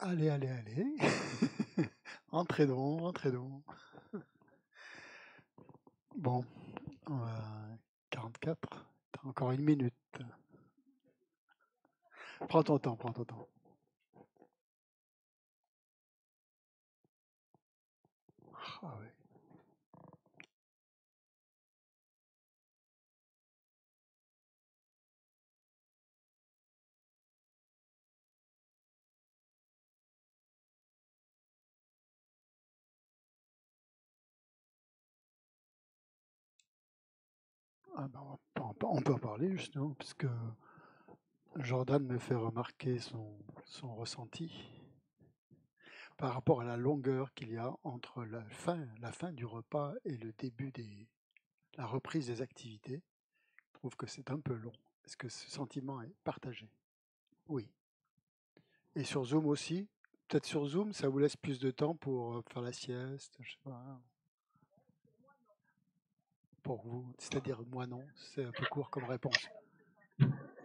Allez, allez, allez. Entrez donc, entrez donc. Bon, on va 44. T'as encore une minute. Prends ton temps, prends ton temps. Ah ouais. Ah ben, on peut en parler justement, puisque Jordan me fait remarquer son ressenti par rapport à la longueur qu'il y a entre la fin du repas et le début la reprise des activités. Je trouve que c'est un peu long. Est-ce que ce sentiment est partagé? Oui. Et sur Zoom aussi? Peut-être sur Zoom, ça vous laisse plus de temps pour faire la sieste, je sais pas, hein, pour vous. C'est-à-dire, moi non, c'est un peu court comme réponse.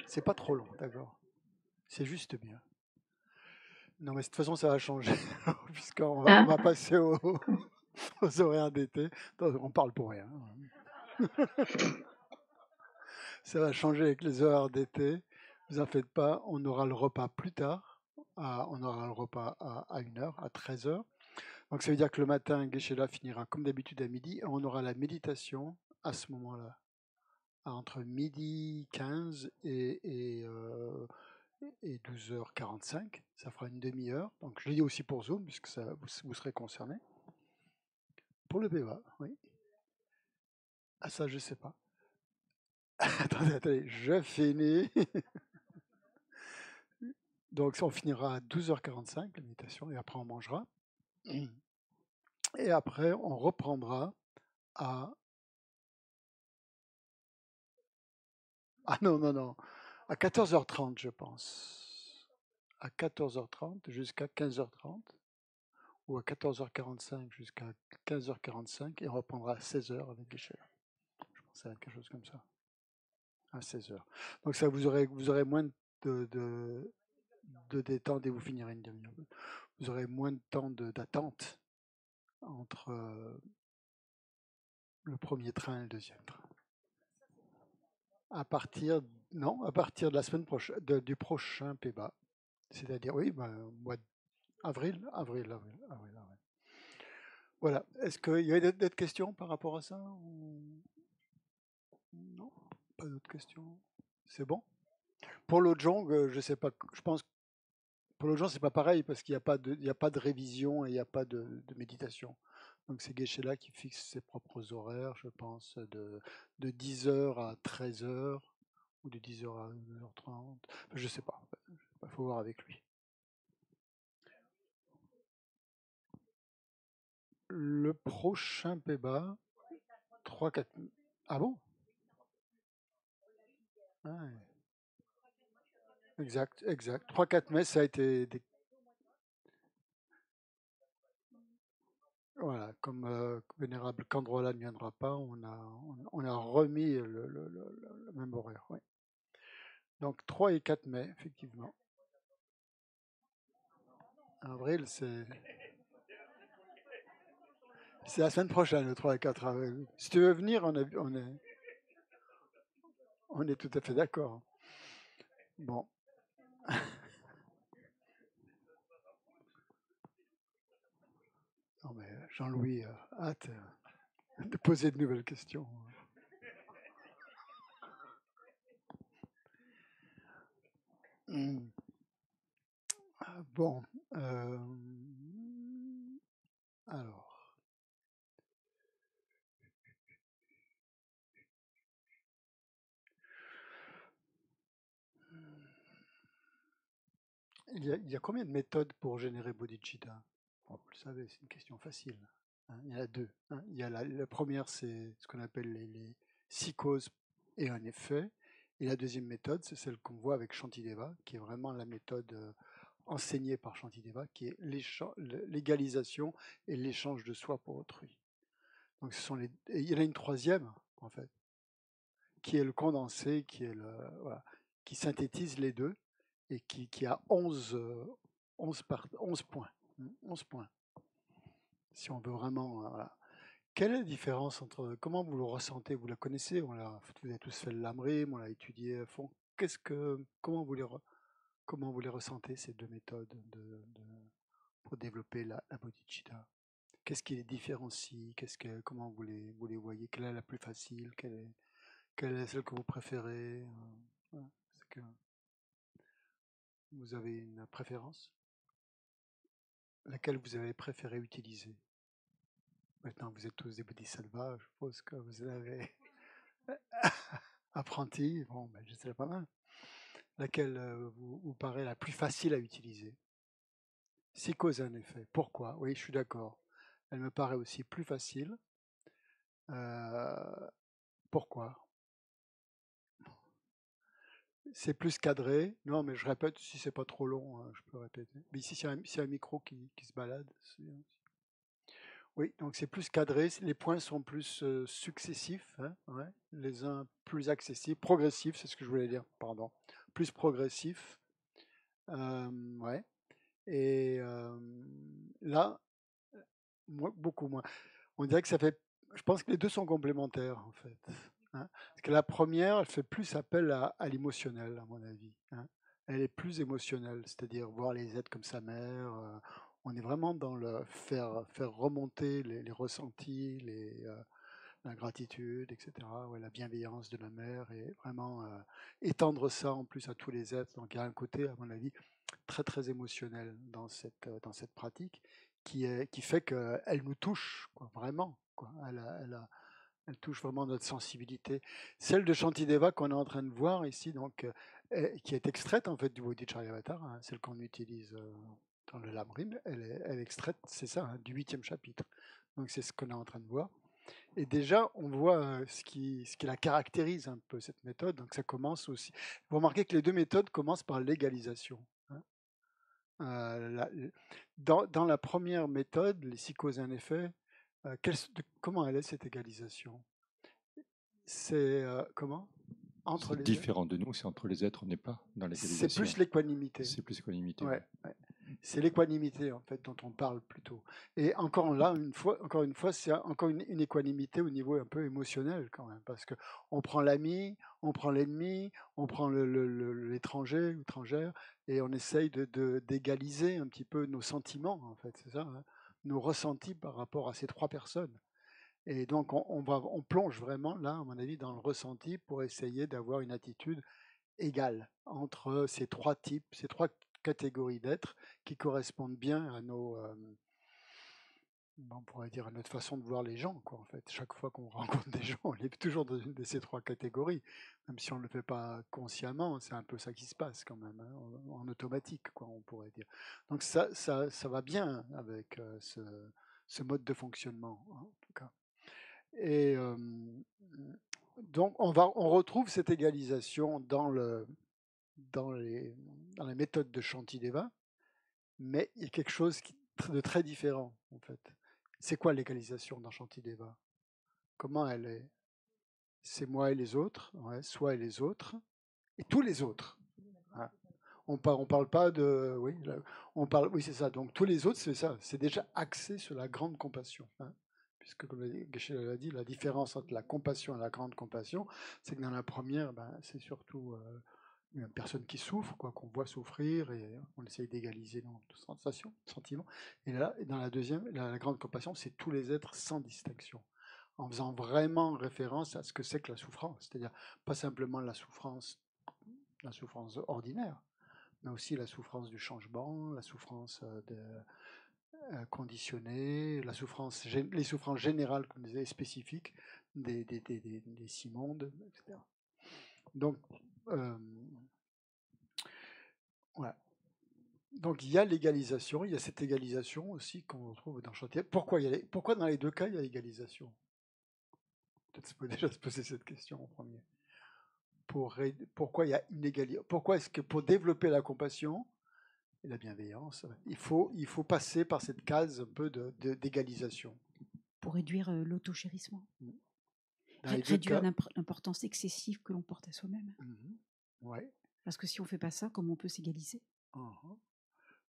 C'est pas trop long, d'accord. C'est juste bien. Non, mais de toute façon, ça va changer, on va passer aux horaires d'été. On parle pour rien, hein. Ça va changer avec les horaires d'été. Vous en faites pas, on aura le repas plus tard. On aura le repas à 1h, à 13h. Donc ça veut dire que le matin, Geshe-la finira comme d'habitude à midi et on aura la méditation à ce moment-là, entre midi 15 et 12h45. Ça fera une demi-heure. Donc je l'ai dit aussi pour Zoom, puisque vous serez concerné. Pour le PEA, oui. Ah ça, je sais pas. Attendez, je finis. Donc on finira à 12h45, la méditation, et après on mangera. Et après, on reprendra à... Ah non, non, non. À 14h30, je pense. À 14h30 jusqu'à 15h30. Ou à 14h45 jusqu'à 15h45. Et on reprendra à 16h avec Geshe. Je pense à quelque chose comme ça. À 16h. Donc ça, vous aurez moins de détente et vous finirez une demi-heure. Vous aurez moins de temps d'attente entre le premier train et le deuxième train. À partir, non, à partir de la semaine prochaine, du prochain PEBA. C'est-à-dire, oui, mois d'avril, avril. Voilà. Est-ce qu'il y a d'autres questions par rapport à ça Non, pas d'autres questions. C'est bon. Pour l'Ojong, je sais pas. Je pense que pour l'Ojong, c'est pas pareil parce qu'il n'y a pas de révision et il n'y a pas de méditation. Donc c'est Geshe-la qui fixe ses propres horaires, je pense, de 10h à 13h ou de 10h à 1h30. Je sais pas. Il faut voir avec lui. Le prochain PEBA, 3-4. Ah bon? Ah, ouais. Exact, exact. 3-4 mai, ça a été. Voilà, comme Vénérable Kandrola ne viendra pas, on a remis le même horaire. Ouais. Donc 3 et 4 mai, effectivement. Avril, c'est la semaine prochaine, le 3 et 4 avril. Si tu veux venir, on est tout à fait d'accord. Bon. Non, mais Jean-Louis hâte de poser de nouvelles questions. Bon. Alors. Il y a combien de méthodes pour générer bodhicitta? Bon, vous le savez, c'est une question facile, hein. Il y en a deux, hein. Il y a la première, c'est ce qu'on appelle les 6 causes et un effet. Et la deuxième méthode, c'est celle qu'on voit avec Shantideva, qui est vraiment la méthode enseignée par Shantideva, qui est l'égalisation et l'échange de soi pour autrui. Donc et il y en a une troisième, en fait, qui est le condensé, voilà, qui synthétise les deux et qui a 11 11 points. 11 points. Si on veut vraiment... voilà. Quelle est la différence entre... Comment vous le ressentez? Vous la connaissez? Vous avez tous fait le Lamrim, on l'a étudié à fond. Comment vous les ressentez, ces deux méthodes pour développer la bodhicitta? Qu'est-ce qui les différencie? Comment vous les voyez? Quelle est la plus facile? Quelle est celle que vous préférez? Voilà. Est-ce que vous avez une préférence? Laquelle vous avez préféré utiliser? Maintenant, vous êtes tous des bodhisattvas, je suppose que vous l'avez apprenti. Bon, ben, je sais pas mal. Laquelle vous paraît la plus facile à utiliser? Si cause un effet. Pourquoi? Oui, je suis d'accord. Elle me paraît aussi plus facile. Pourquoi? C'est plus cadré. Non, mais je répète, si c'est pas trop long, je peux répéter. Mais ici, c'est un micro qui se balade. Oui, donc c'est plus cadré. Les points sont plus successifs, hein, ouais, les uns plus accessibles, progressifs, c'est ce que je voulais dire, pardon. Plus progressifs. Ouais. Et là, beaucoup moins. On dirait que ça fait. Je pense que les deux sont complémentaires, en fait. Hein. Parce que la première, elle fait plus appel à l'émotionnel, à mon avis. Hein. Elle est plus émotionnelle, c'est-à-dire voir les êtres comme sa mère. On est vraiment dans le faire remonter les ressentis, la gratitude, etc. Ouais, la bienveillance de la mère et vraiment étendre ça en plus à tous les êtres. Donc il y a un côté, à mon avis, très très émotionnel dans cette pratique qui fait qu'elle nous touche, quoi, vraiment. Quoi. Elle touche vraiment notre sensibilité. Celle de Shantideva qu'on est en train de voir ici, donc, qui est extraite en fait du Bodhicharyavatara, hein, celle qu'on utilise dans le Lamrim, elle est extraite, c'est ça, hein, du 8e chapitre. Donc c'est ce qu'on est en train de voir. Et déjà, on voit ce qui la caractérise un peu, cette méthode. Donc ça commence aussi. Vous remarquez que les deux méthodes commencent par l'égalisation. Hein. Dans la première méthode, les 6 causes et un effet, comment elle est cette égalisation? C'est comment? Entre C'est les êtres? différent de nous, c'est entre les êtres, on n'est pas dans C'est l'égalisation. plus l'équanimité. C'est plus l'équanimité. Ouais, Ouais. ouais. C'est l'équanimité en fait dont on parle plutôt. Et encore une fois, c'est encore une équanimité au niveau un peu émotionnel quand même, parce que on prend l'ami, on prend l'ennemi, on prend l'étranger ou étrangère, et on essaye d'égaliser un petit peu nos sentiments en fait, c'est ça, hein, nos ressentis par rapport à ces trois personnes. Et donc on plonge vraiment là, à mon avis, dans le ressenti pour essayer d'avoir une attitude égale entre ces trois types, ces trois catégories d'êtres qui correspondent bien à on pourrait dire à notre façon de voir les gens, quoi, en fait. Chaque fois qu'on rencontre des gens, on est toujours dans une de ces trois catégories, même si on ne le fait pas consciemment, c'est un peu ça qui se passe quand même, hein, en automatique, quoi, on pourrait dire. Donc ça va bien avec ce mode de fonctionnement, hein, en tout cas. Et donc on retrouve cette égalisation dans la méthode de Shantideva, mais il y a quelque chose de très différent, en fait. C'est quoi l'égalisation dans Shantideva? Comment elle est? C'est moi et les autres, ouais, soi et les autres, et tous les autres. Hein. On parle pas de... Oui, oui c'est ça. Donc tous les autres, c'est ça. C'est déjà axé sur la grande compassion. Hein. Puisque, comme Geshe-la l'a dit, la différence entre la compassion et la grande compassion, c'est que dans la première, c'est surtout une personne qui souffre, quoi, qu'on voit souffrir, et on essaye d'égaliser nos sensations, sentiments. Et là, dans la deuxième, la grande compassion, c'est tous les êtres sans distinction, en faisant vraiment référence à ce que c'est que la souffrance, c'est-à-dire pas simplement la souffrance ordinaire, mais aussi la souffrance du changement, la souffrance conditionnée, les souffrances générales, comme disait, spécifiques des six mondes, etc. Donc, voilà. Donc il y a l'égalisation, il y a cette égalisation aussi qu'on retrouve dans Chantier. Pourquoi dans les deux cas il y a l'égalisation? Peut-être qu'on peut déjà se poser cette question en premier. Pourquoi il y a une égalisation? Pourquoi est-ce que pour développer la compassion et la bienveillance, il faut passer par cette case un peu d'égalisation? Pour réduire l'auto-chérissement. Réduire l'importance excessive que l'on porte à soi-même. Ouais. Parce que si on ne fait pas ça, comment on peut s'égaliser?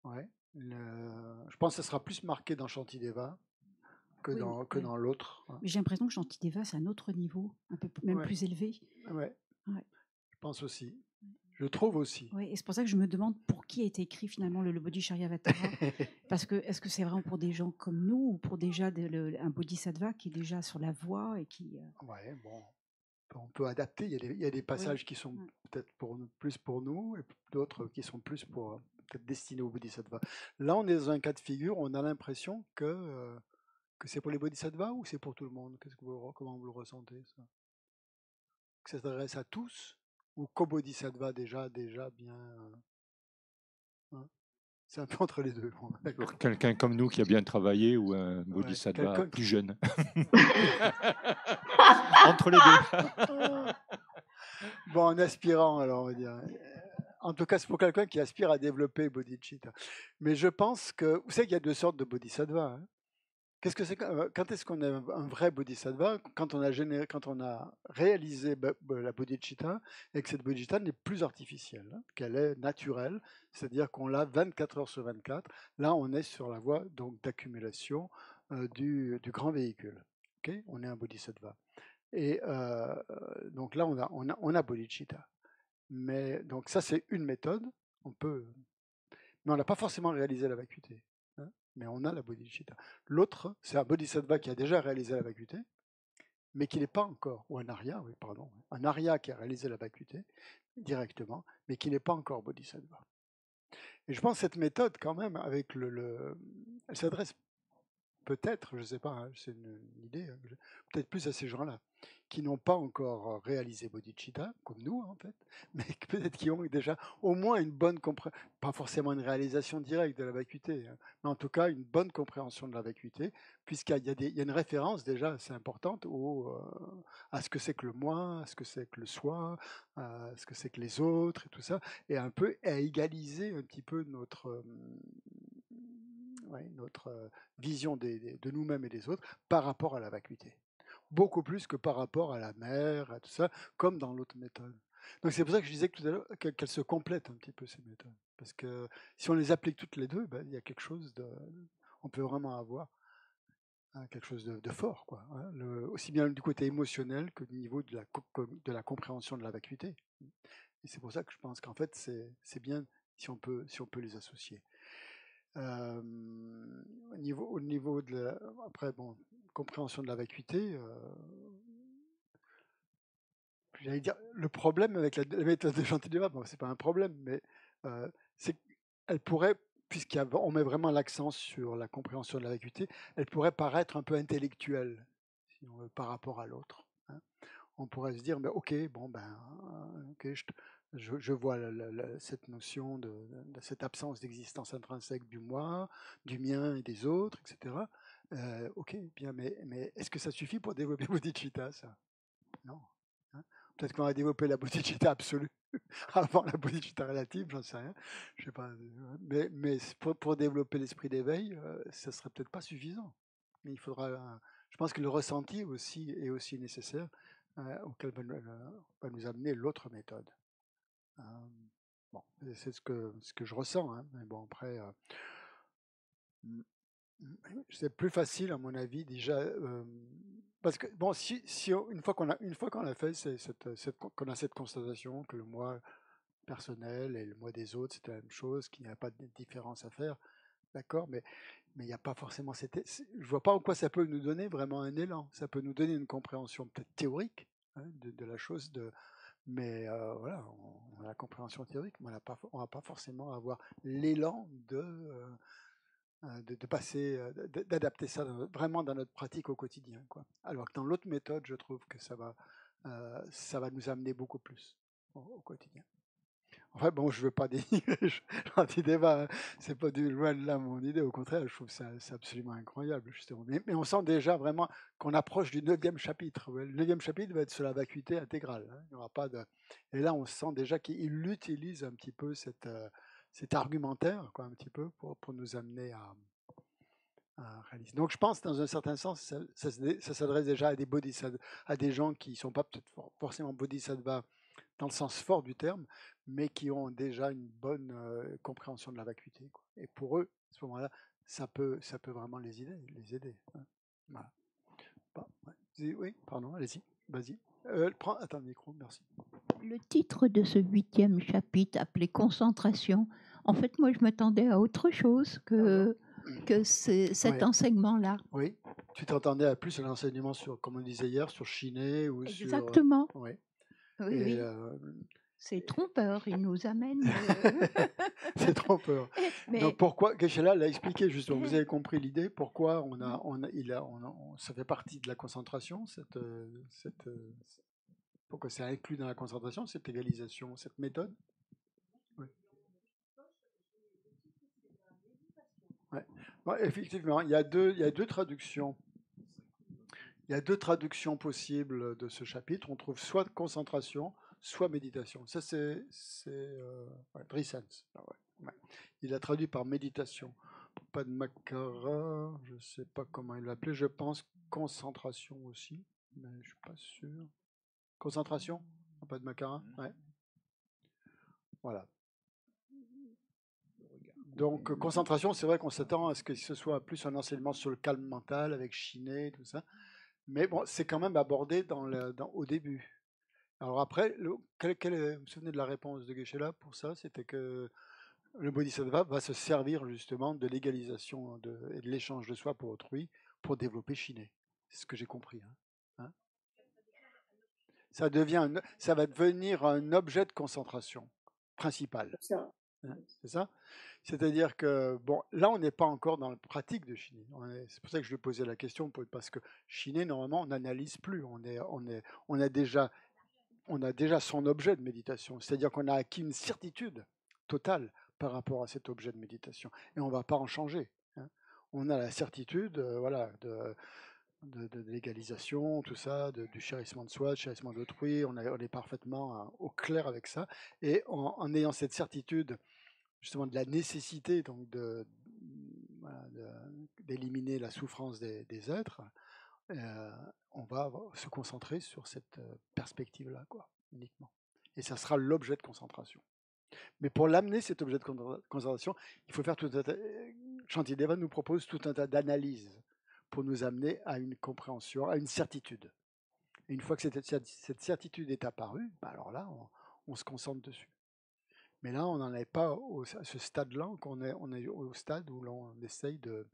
Ouais. Je pense que ça sera plus marqué dans Shantideva que Oui, dans l'autre. mais j'ai l'impression que Shantideva, c'est un autre niveau, un peu même Ouais, plus élevé. ouais, Ouais. je pense aussi. Je trouve aussi. Ouais, et c'est pour ça que je me demande pour qui a été écrit finalement le Bodhisattva. Parce que est-ce que c'est vraiment pour des gens comme nous ou pour déjà un bodhisattva qui est déjà sur la voie et qui... Ouais, bon, on peut adapter. Il y a des Oui. passages qui sont Ouais. peut-être plus pour nous et d'autres qui sont plus pour peut-être destinés aux bodhisattvas. Là, on est dans un cas de figure, on a l'impression que c'est pour les bodhisattvas ou c'est pour tout le monde. Comment vous le ressentez, ça? Que ça s'adresse à tous ou qu'au bodhisattva déjà bien. Hein, c'est un peu entre les deux. Bon, d'accord. Pour quelqu'un comme nous qui a bien travaillé ou un Ouais, bodhisattva quelqu'un plus jeune. Entre les deux. Bon, en aspirant, alors on va dire. En tout cas, c'est pour quelqu'un qui aspire à développer bodhicitta. Mais je pense que, vous savez qu'il y a deux sortes de bodhisattva. Hein. Qu'est-ce que c'est quand est-ce qu'on est un vrai bodhisattva? Quand quand on a réalisé la bodhicitta et que cette bodhicitta n'est plus artificielle, hein, qu'elle est naturelle, c'est-à-dire qu'on l'a 24 heures sur 24. Là, on est sur la voie donc d'accumulation du grand véhicule. Okay, on est un bodhisattva. Et donc là, on a bodhicitta. Mais donc ça, c'est une méthode. On peut, mais on n'a pas forcément réalisé la vacuité. Hein, mais on a la bodhicitta. L'autre, c'est un bodhisattva qui a déjà réalisé la vacuité, mais qui n'est pas encore, ou un arya, oui, pardon, un arya qui a réalisé la vacuité directement, mais qui n'est pas encore bodhisattva. Et je pense que cette méthode, quand même, avec elle s'adresse peut-être, je ne sais pas, hein, c'est une idée, hein, peut-être plus à ces gens-là, qui n'ont pas encore réalisé bodhicitta, comme nous en fait, mais peut-être qui ont déjà au moins une bonne compréhension, pas forcément une réalisation directe de la vacuité, hein, mais en tout cas une bonne compréhension de la vacuité, puisqu'il y a une référence déjà assez importante à ce que c'est que le moi, à ce que c'est que le soi, à ce que c'est que les autres et tout ça, et un peu à égaliser un petit peu notre vision de nous-mêmes et des autres par rapport à la vacuité. Beaucoup plus que par rapport à la mer, à tout ça, comme dans l'autre méthode. Donc c'est pour ça que je disais tout à l'heure qu'elles se complètent un petit peu ces méthodes. Parce que si on les applique toutes les deux, ben, il y a quelque chose on peut vraiment avoir quelque chose de fort, quoi. Hein, aussi bien du côté émotionnel que du niveau de la compréhension de la vacuité. Et c'est pour ça que je pense qu'en fait c'est bien si on peut les associer. Au niveau de après, bon, compréhension de la vacuité, j'allais dire, le problème avec la méthode de Shantideva, bon, c'est pas un problème, mais c'est qu'elle pourrait, puisqu'on met vraiment l'accent sur la compréhension de la vacuité, elle pourrait paraître un peu intellectuelle si on veut, par rapport à l'autre. Hein. On pourrait se dire, ben, ok, bon, ben, ok, je vois cette notion de cette absence d'existence intrinsèque du moi, du mien et des autres, etc. Ok, bien, mais est-ce que ça suffit pour développer bodhicitta, ça? Non. Hein. Peut-être qu'on va développer la bodhicitta absolue avant la bodhicitta relative, j'en sais rien. Je sais pas. Mais pour développer l'esprit d'éveil, ça serait peut-être pas suffisant. Mais il faudra. Je pense que le ressenti aussi est aussi nécessaire, auquel va nous amener l'autre méthode. Euh, bon, c'est ce que je ressens. Hein. Mais bon, après, c'est plus facile, à mon avis, déjà. Parce que, bon, une fois qu'on a fait qu'on a cette constatation que le moi personnel et le moi des autres, c'est la même chose, qu'il n'y a pas de différence à faire, d'accord, mais il n'y a pas forcément je vois pas en quoi ça peut nous donner vraiment un élan. Ça peut nous donner une compréhension peut-être théorique, hein, de la chose, mais voilà, on a la compréhension théorique, mais on va pas forcément avoir l'élan de passer, d'adapter ça vraiment dans notre pratique au quotidien, quoi. Alors que dans l'autre méthode, je trouve que ça va nous amener beaucoup plus au quotidien. Enfin bon, je veux pas dénigrer l'anti-débat, hein. C'est pas du loin de là mon idée, au contraire, je trouve ça c'est absolument incroyable, justement. Mais on sent déjà vraiment qu'on approche du 9e chapitre. Ouais. Le 9e chapitre va être sur la vacuité intégrale. Hein. Il y aura pas de... Et là, on sent déjà qu'il utilise un petit peu cet argumentaire, quoi, un petit peu, pour nous amener à réaliser. Donc je pense, dans un certain sens, ça s'adresse déjà à des bodhisattvas, à des gens qui ne sont pas peut-être forcément bodhisattvas dans le sens fort du terme, mais qui ont déjà une bonne compréhension de la vacuité, quoi. Et pour eux, à ce moment-là, ça peut vraiment les aider. Hein. Voilà. Oui, pardon, allez-y, vas-y. Attends le micro, merci. Le titre de ce 8e chapitre, appelé Concentration, en fait, moi, je m'attendais à autre chose que cet Ouais. enseignement-là. Oui, tu t'attendais à plus à l'enseignement sur, comme on disait hier, sur Chiné ou Exactement. sur... Oui. Oui, Et, oui. C'est trompeur, il nous amène. C'est trompeur. Mais Donc pourquoi, Geshe-la l'a expliqué justement, vous avez compris l'idée, pourquoi ça fait partie de la concentration, pourquoi c'est inclus dans la concentration, cette égalisation, cette méthode. Oui. Ouais. Ouais, effectivement, il y a deux traductions. Il y a deux traductions possibles de ce chapitre. On trouve soit concentration, soit méditation. Ça, c'est Brissens. Ah ouais, ouais. Il a traduit par méditation. Padmakara, je ne sais pas comment il l'appelait. Je pense concentration aussi, mais je ne suis pas sûr. Concentration, Padmakara, ouais. Voilà. Donc, concentration, c'est vrai qu'on s'attend à ce que ce soit plus un enseignement sur le calme mental avec Chiné, tout ça. Mais bon, c'est quand même abordé au début. Alors après, vous vous souvenez de la réponse de Geshe-la pour ça? C'était que le Bodhisattva va se servir justement de l'égalisation et de l'échange de soi pour autrui pour développer Shiné. C'est ce que j'ai compris. Hein. Ça va devenir un objet de concentration principal. Hein, c'est ça? C'est-à-dire que, bon, là, on n'est pas encore dans la pratique de Shiné. C'est pour ça que je lui ai posé la question, parce que Shiné, normalement, on n'analyse plus. On a déjà son objet de méditation. C'est-à-dire qu'on a acquis une certitude totale par rapport à cet objet de méditation. Et on ne va pas en changer. Hein. On a la certitude voilà, de l'égalisation, tout ça, du chérissement de soi, du chérissement d'autrui. On est parfaitement au clair avec ça. Et en ayant cette certitude justement de la nécessité donc d'éliminer la souffrance des êtres, on va se concentrer sur cette perspective-là, quoi, uniquement. Et ça sera l'objet de concentration. Mais pour l'amener, cet objet de concentration, il faut faire tout un tas. Shantideva nous propose tout un tas d'analyses pour nous amener à une compréhension, à une certitude. Et une fois que cette certitude est apparue, alors là, on se concentre dessus. Mais là, on n'en est pas à ce stade-là, on est au stade où l'on essaye de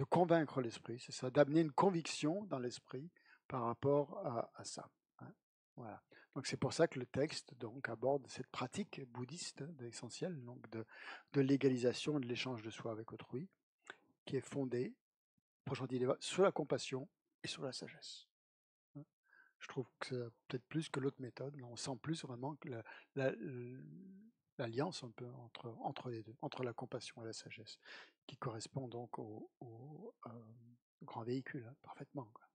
convaincre l'esprit, c'est ça, d'amener une conviction dans l'esprit par rapport à ça. Hein. Voilà. Donc c'est pour ça que le texte donc aborde cette pratique bouddhiste essentielle, donc de l'égalisation et de l'échange de soi avec autrui, qui est fondée, pour Shantideva, sur la compassion et sur la sagesse. Hein. Je trouve que c'est peut-être plus que l'autre méthode. On sent plus vraiment que l'alliance un peu entre les deux, entre la compassion et la sagesse, qui correspond donc au grand véhicule, hein, parfaitement. Quoi.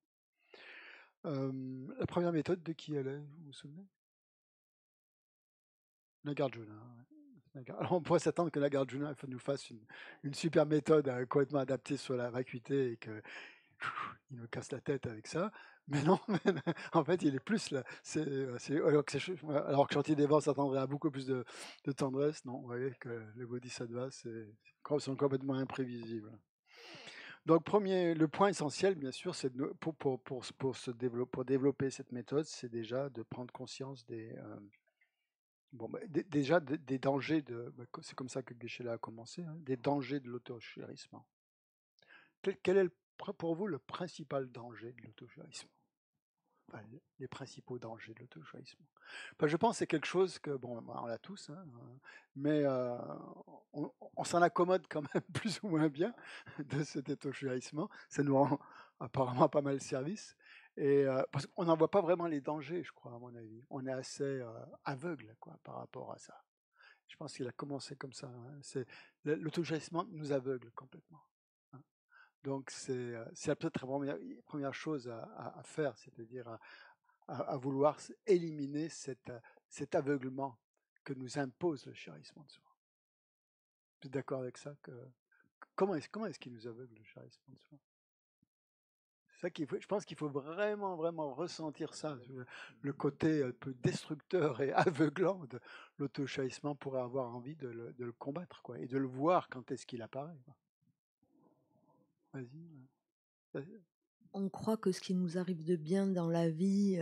La première méthode, de qui elle est, vous vous souvenez? Nagarjuna. Ouais. Alors on pourrait s'attendre que Nagarjuna nous fasse une super méthode complètement adaptée sur la vacuité et que il nous casse la tête avec ça, mais non, en fait, il est plus là. Alors que Shantideva s'attendrait à beaucoup plus de tendresse, non, vous voyez que les bodhisattvas sont complètement imprévisibles. Donc, le point essentiel, bien sûr, c'est pour développer cette méthode, c'est déjà de prendre conscience déjà des dangers c'est comme ça que Geshe-la a commencé, hein, des dangers de l'auto-chérissement. Quel est pour vous le principal danger de l'auto-chérissement? Enfin, les principaux dangers de l'auto-chérissement. Enfin, je pense que c'est quelque chose que, bon, on l'a tous, hein, mais on s'en accommode quand même plus ou moins bien de cet auto-chérissement. Ça nous rend apparemment pas mal service. Et, parce qu'on n'en voit pas vraiment les dangers, je crois, à mon avis. On est assez aveugle quoi, par rapport à ça. Je pense qu'il a commencé comme ça. Hein. L'auto-chérissement nous aveugle complètement. Hein. Donc c'est peut-être la première chose à faire, c'est-à-dire à vouloir éliminer cet aveuglement que nous impose le chérissement de soi. Vous êtes d'accord avec ça comment est-ce qu'il nous aveugle le chérissement de soi? C'est ça je pense qu'il faut vraiment, vraiment ressentir ça. Le côté un peu destructeur et aveuglant de l'auto-chahissement pour avoir envie de le combattre, quoi, et de le voir quand est-ce qu'il apparaît, quoi. Vas-y. Vas-y. On croit que ce qui nous arrive de bien dans la vie,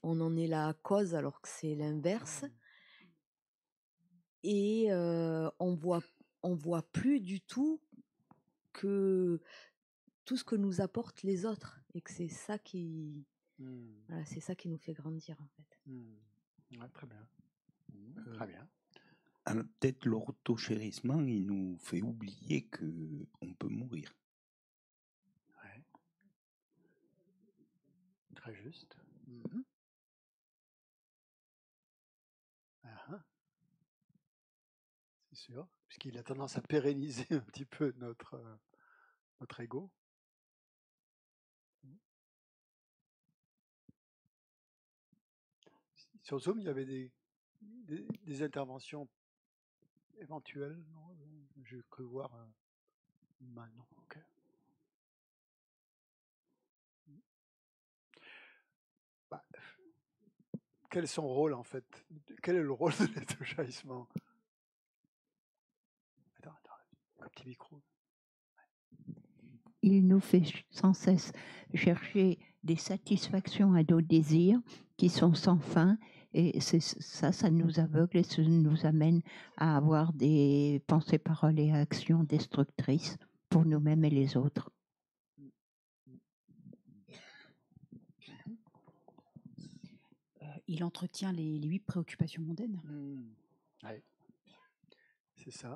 on en est la cause alors que c'est l'inverse. Et on voit plus du tout que tout ce que nous apportent les autres et que c'est ça qui voilà, c'est ça qui nous fait grandir en fait. Ouais, très bien. Très bien. Alors, peut-être l'auto-chérissement, il nous fait oublier qu'on peut mourir. Ouais. Très juste. C'est sûr, puisqu'il a tendance à pérenniser un petit peu notre ego. Sur Zoom, il y avait des interventions éventuelles, non? J'ai cru voir maintenant. Ok. Bah, quel est son rôle en fait? Quel est le rôle de l'auto-chahissement? Attends, un petit micro. Il nous fait sans cesse chercher des satisfactions à nos désirs qui sont sans fin, et ça nous aveugle et ça nous amène à avoir des pensées, paroles et actions destructrices pour nous-mêmes et les autres. Il entretient les 8 préoccupations mondaines. Ouais. C'est ça.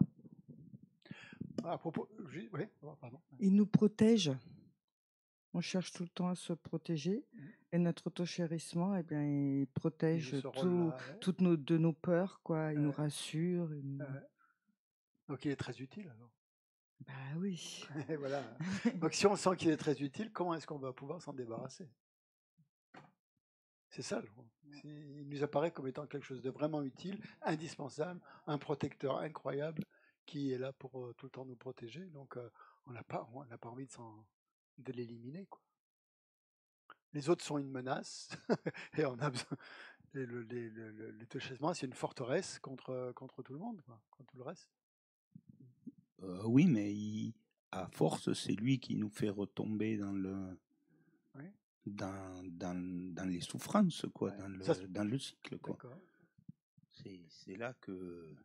À propos, oui, pardon. Il nous protège. On cherche tout le temps à se protéger. Et notre auto-chérissement, eh bien, il protège toutes nos peurs, quoi. Il nous rassure. Donc il est très utile alors. Bah oui. Voilà. Donc si on sent qu'il est très utile, comment est-ce qu'on va pouvoir s'en débarrasser? C'est ça, il nous apparaît comme étant quelque chose de vraiment utile, indispensable, un protecteur incroyable qui est là pour tout le temps nous protéger. Donc on n'a pas envie de l'éliminer, quoi. Les autres sont une menace et on a besoin. L'auto-chahissement, c'est une forteresse contre tout le monde, quoi, contre tout le reste. Oui, mais à force, c'est lui qui nous fait retomber dans dans les souffrances, quoi, dans le cycle, quoi. C'est là que,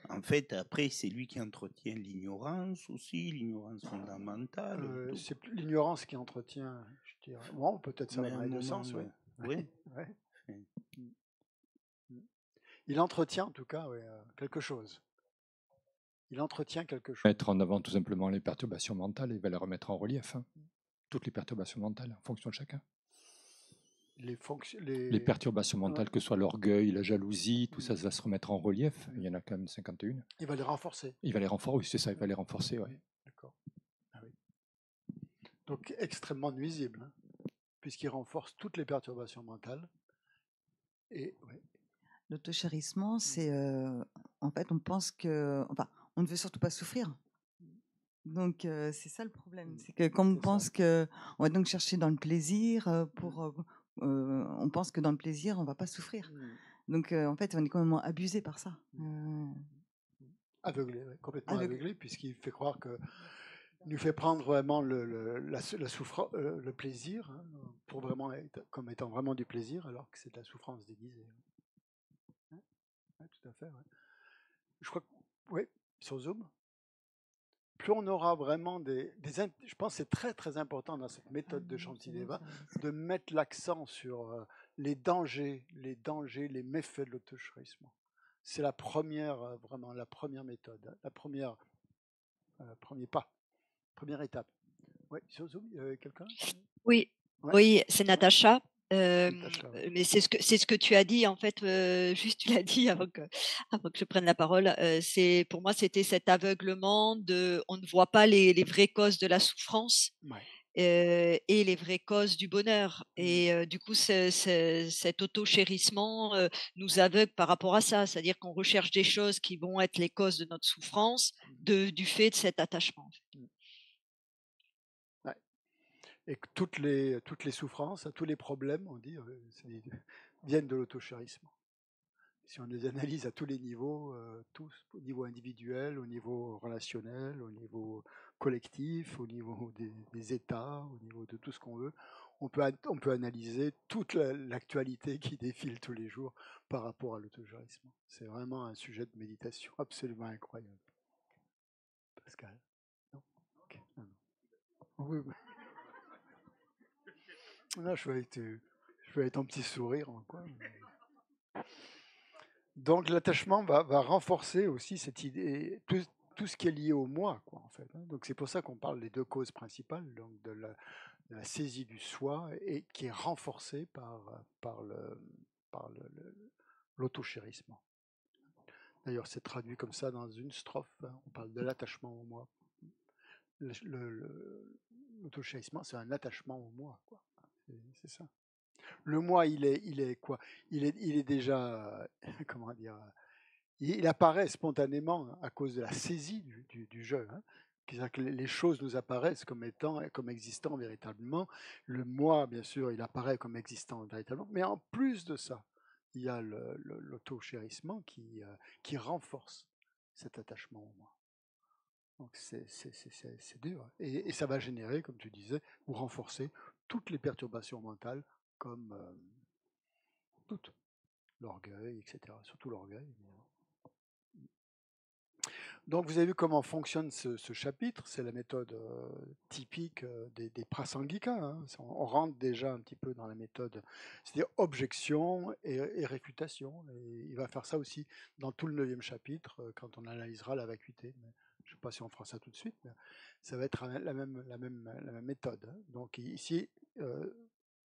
en fait, après, c'est lui qui entretient l'ignorance aussi, l'ignorance fondamentale. C'est l'ignorance qui entretient, je dirais. Bon, peut-être ça va dans les deux sens, oui. Oui. Il entretient en tout cas quelque chose. Il entretient quelque chose. Mettre en avant tout simplement les perturbations mentales, il va les remettre en relief. Toutes les perturbations mentales, en fonction de chacun. Les perturbations mentales, que ce soit l'orgueil, la jalousie, tout ça va se remettre en relief. Il y en a quand même 51. Il va les renforcer. Il va les renforcer, oui, c'est ça, il va les renforcer, oui. D'accord. Ah oui. Donc extrêmement nuisible, puisqu'il renforce toutes les perturbations mentales. Et l'auto-chérissement, c'est en fait, on pense que, enfin, on ne veut surtout pas souffrir. Donc c'est ça le problème, c'est que quand on pense que on va donc chercher dans le plaisir on pense que dans le plaisir on va pas souffrir. Donc en fait on est complètement abusé par ça. Aveuglé, complètement aveuglé, puisqu'il fait croire que nous fait prendre vraiment le plaisir pour vraiment comme étant vraiment du plaisir, alors que c'est de la souffrance déguisée. Tout à fait. Ouais. Je crois que sur Zoom. Plus on aura vraiment je pense que c'est très très important dans cette méthode de Shantideva de mettre l'accent sur les dangers, les méfaits de l'auto-chérissement. C'est la première, vraiment la première méthode, premier pas, première étape. Oui, sur Zoom, il y avait quelqu'un? Oui, c'est Natacha. Mais c'est ce que tu as dit en fait, juste tu l'as dit avant que je prenne la parole. Pour moi c'était cet aveuglement on ne voit pas les vraies causes de la souffrance et les vraies causes du bonheur. Et du coup cet auto-chérissement nous aveugle par rapport à ça, c'est-à-dire qu'on recherche des choses qui vont être les causes de notre souffrance du fait de cet attachement. et que toutes les souffrances, tous les problèmes, on dit, viennent de l'autochérisme. Si on les analyse à tous les niveaux, tous, au niveau individuel, au niveau relationnel, au niveau collectif, au niveau des États, au niveau de tout ce qu'on veut, on peut analyser toute l'actualité qui défile tous les jours par rapport à l'autogérisme. C'est vraiment un sujet de méditation absolument incroyable. Pascal? Non? Okay. Non, non. Oui, oui. Là, je vais être un petit sourire. Quoi. Donc l'attachement va renforcer aussi cette idée, tout ce qui est lié au moi, quoi, en fait. Donc c'est pour ça qu'on parle des deux causes principales, donc de la saisie du soi, et qui est renforcée par l'autochérisme. D'ailleurs, c'est traduit comme ça dans une strophe. On parle de l'attachement au moi. L'autochérisme, c'est un attachement au moi, quoi. C'est ça. Le moi, il est quoi? Il est déjà, comment dire, il apparaît spontanément à cause de la saisie du jeu. Hein. C'est-à-dire que les choses nous apparaissent comme existant véritablement. Le moi, bien sûr, il apparaît comme existant véritablement. Mais en plus de ça, il y a l'auto-chérissement qui renforce cet attachement au moi. Donc c'est dur. Et ça va générer, comme tu disais, ou renforcer toutes les perturbations mentales, comme toutes. L'orgueil, etc. Surtout l'orgueil. Donc vous avez vu comment fonctionne ce chapitre, c'est la méthode typique des prasangika. Hein. On rentre déjà un petit peu dans la méthode, c'est-à-dire objection et réfutation. Et il va faire ça aussi dans tout le 9e chapitre, quand on analysera la vacuité. Mais je ne sais pas si on fera ça tout de suite, mais ça va être la même méthode. Hein. Donc ici,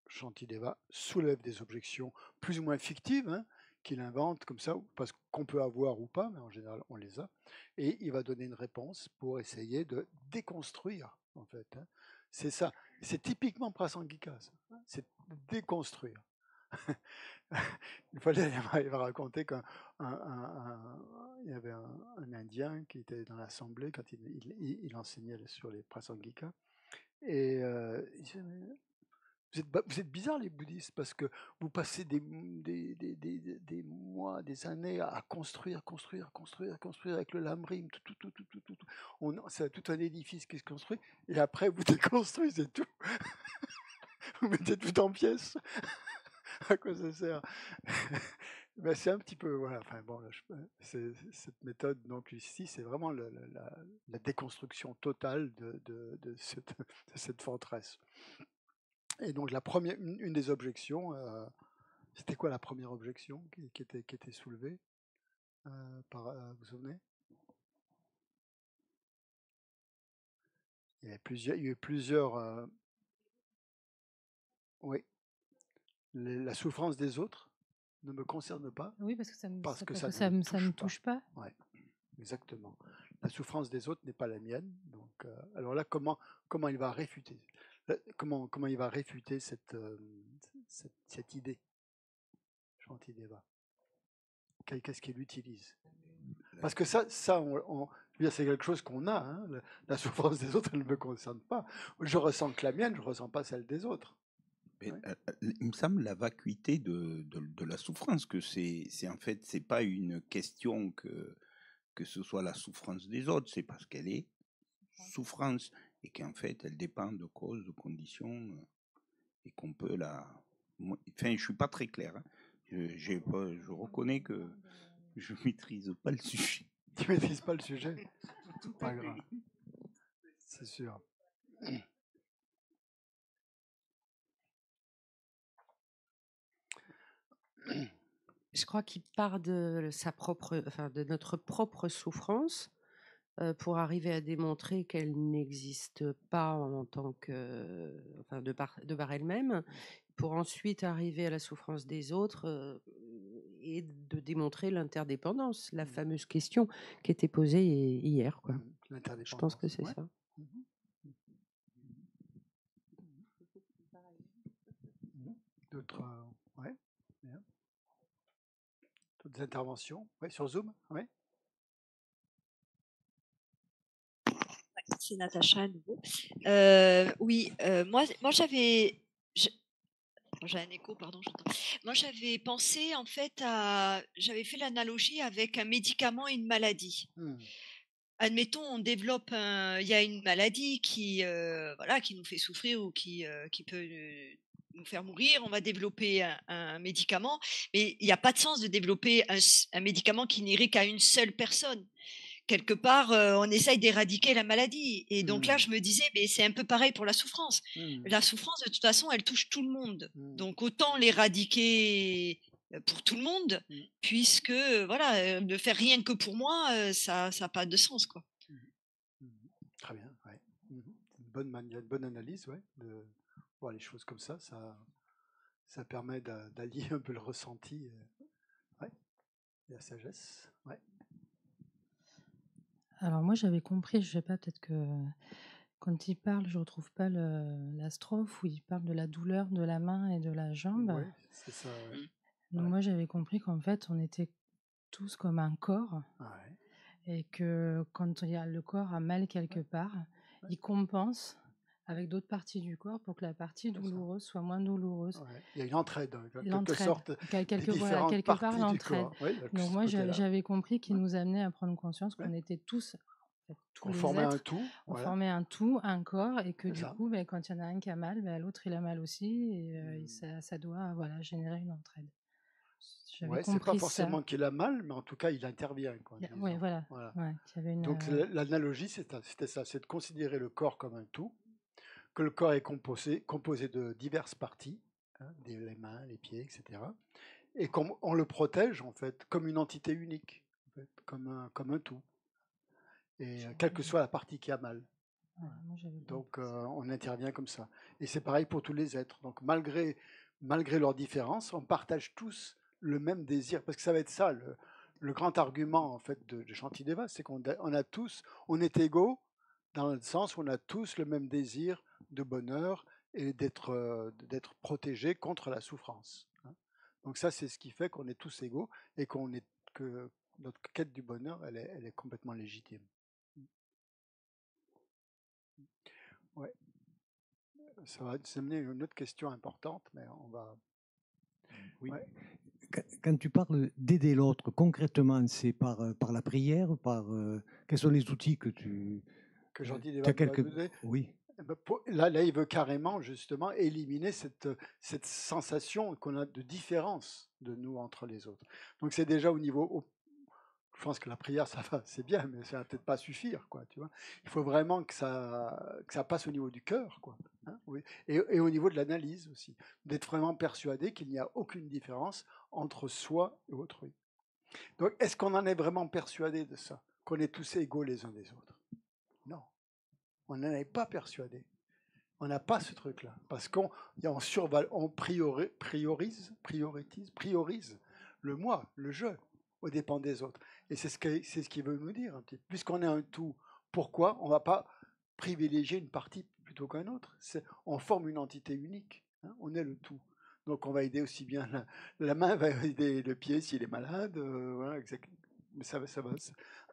Shantideva soulève des objections plus ou moins fictives, hein, qu'il invente comme ça, parce qu'on peut avoir ou pas, mais en général on les a, et il va donner une réponse pour essayer de déconstruire, en fait. Hein. C'est ça, c'est typiquement prasangika, hein, c'est déconstruire. Une fois, il va raconter qu'il y avait un Indien qui était dans l'assemblée quand il enseignait sur les prasangika, et il disait, vous êtes bizarres les bouddhistes parce que vous passez des mois, des années à construire avec le lamrim, c'est tout un édifice qui se construit et après vous déconstruisez tout, vous mettez tout en pièces. À quoi ça sert? Ben, c'est un petit peu voilà. Enfin bon, cette méthode donc ici, c'est vraiment la déconstruction totale de cette forteresse. Et donc une des objections, c'était quoi la première objection qui était soulevée vous vous souvenez? Il y a eu plusieurs. Oui, la souffrance des autres ne me concerne pas. Oui, parce que ça ne me touche pas. Ouais, exactement. La souffrance des autres n'est pas la mienne. Donc, alors là, comment il va réfuter? Comment il va réfuter cette idée, Shantideva? Qu'est-ce qu'il utilise? Parce que ça c'est quelque chose qu'on a. Hein. La souffrance des autres, elle ne me concerne pas. Je ressens que la mienne, je ne ressens pas celle des autres. Mais, il me semble la vacuité de la souffrance, que c'est en fait, c'est pas une question que ce soit la souffrance des autres, c'est parce qu'elle est souffrance et qu'en fait elle dépend de causes, de conditions et qu'on peut la. Enfin, je suis pas très clair. Hein. Je reconnais que je maîtrise pas le sujet. Tu maîtrises pas le sujet? Pas grave. C'est sûr. Je crois qu'il part de de notre propre souffrance pour arriver à démontrer qu'elle n'existe pas en tant que, de par elle-même, pour ensuite arriver à la souffrance des autres et de démontrer l'interdépendance, la fameuse question qui était posée hier, quoi. Je pense que c'est ça. D'autres, d'autres interventions, sur Zoom, c'est Natacha à nouveau. Oui, moi j'avais... J'ai un écho, pardon, j'entends. Moi, j'avais pensé, en fait, j'avais fait l'analogie avec un médicament et une maladie. Admettons, il y a une maladie qui, voilà, qui nous fait souffrir ou qui peut nous faire mourir. On va développer un médicament, mais il n'y a pas de sens de développer un médicament qui n'irait qu'à une seule personne. Quelque part, on essaye d'éradiquer la maladie. Et donc là, je me disais, mais c'est un peu pareil pour la souffrance. La souffrance, de toute façon, elle touche tout le monde. Donc autant l'éradiquer pour tout le monde, puisque voilà, ne faire rien que pour moi, ça n'a pas de sens, quoi. Très bien, ouais. Une bonne analyse, ouais, de voir les choses comme ça. Ça permet d'allier un peu le ressenti, ouais, et la sagesse, ouais. Alors moi j'avais compris, je sais pas, peut-être que quand il parle, je retrouve pas la strophe où il parle de la douleur de la main et de la jambe. Oui, c'est ça. Ouais. Donc moi j'avais compris qu'en fait on était tous comme un corps, et que quand le corps a mal quelque part, il compense avec d'autres parties du corps pour que la partie douloureuse soit moins douloureuse. Il y a une entraide, en quelque sorte, quelque part l'entraide. Donc moi j'avais compris qu'il nous amenait à prendre conscience qu'on était tous, on formait un tout, on formait un tout, un corps, et que du coup, quand il y en a un qui a mal, l'autre il a mal aussi, et ça doit générer une entraide. Ouais, c'est pas forcément qu'il a mal, mais en tout cas il intervient. Oui, voilà. Donc l'analogie, c'était ça, c'est de considérer le corps comme un tout, que le corps est composé de diverses parties, hein, les mains, les pieds, etc. Et qu'on le protège en fait comme une entité unique, en fait, comme un tout. Et quelle que soit la partie qui a mal. Donc on intervient comme ça. Et c'est pareil pour tous les êtres. Donc malgré leurs différences, on partage tous le même désir, parce que ça va être ça le grand argument en fait de Shantideva, c'est qu'on est égaux dans le sens où on a tous le même désir de bonheur et d'être protégés contre la souffrance. Hein. Donc ça, c'est ce qui fait qu'on est tous égaux et que notre quête du bonheur, elle est complètement légitime. Ouais. Ça va amener une autre question importante, mais on va. Oui. Ouais. Quand tu parles d'aider l'autre, concrètement, c'est par la prière, quels sont les outils que tu. Que Shantideva va donner. Oui. Là, il veut carrément, justement, éliminer cette sensation qu'on a de différence de nous entre les autres. Donc, c'est déjà au niveau. Je pense que la prière, ça va, c'est bien, mais ça va peut-être pas suffire, quoi. Tu vois, il faut vraiment que ça passe au niveau du cœur, quoi. Hein, oui. Et au niveau de l'analyse aussi, d'être vraiment persuadé qu'il n'y a aucune différence entre soi et autrui. Donc, est-ce qu'on en est vraiment persuadé de ça, qu'on est tous égaux les uns des autres? Non, on n'en est pas persuadé. On n'a pas ce truc-là, parce qu'on priorise le moi, le je, aux dépens des autres. Et c'est ce qu'il veut nous dire un petit peu. Puisqu'on est un tout, pourquoi on ne va pas privilégier une partie plutôt qu'un autre? On forme une entité unique, hein, on est le tout. Donc on va aider aussi bien la main va aider le pied s'il est malade, voilà, exactement. Mais ça va.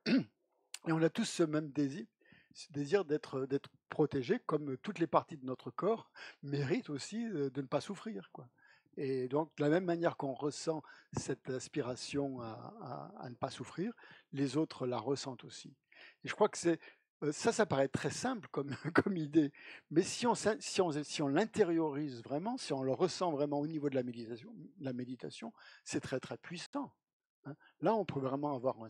Et on a tous ce même désir d'être protégé, comme toutes les parties de notre corps méritent aussi de ne pas souffrir, quoi. Et donc, de la même manière qu'on ressent cette aspiration à ne pas souffrir, les autres la ressentent aussi. Et je crois que ça paraît très simple comme idée, mais si on l'intériorise vraiment, si on le ressent vraiment au niveau de la méditation, c'est très très puissant. Hein. Là, on peut vraiment avoir un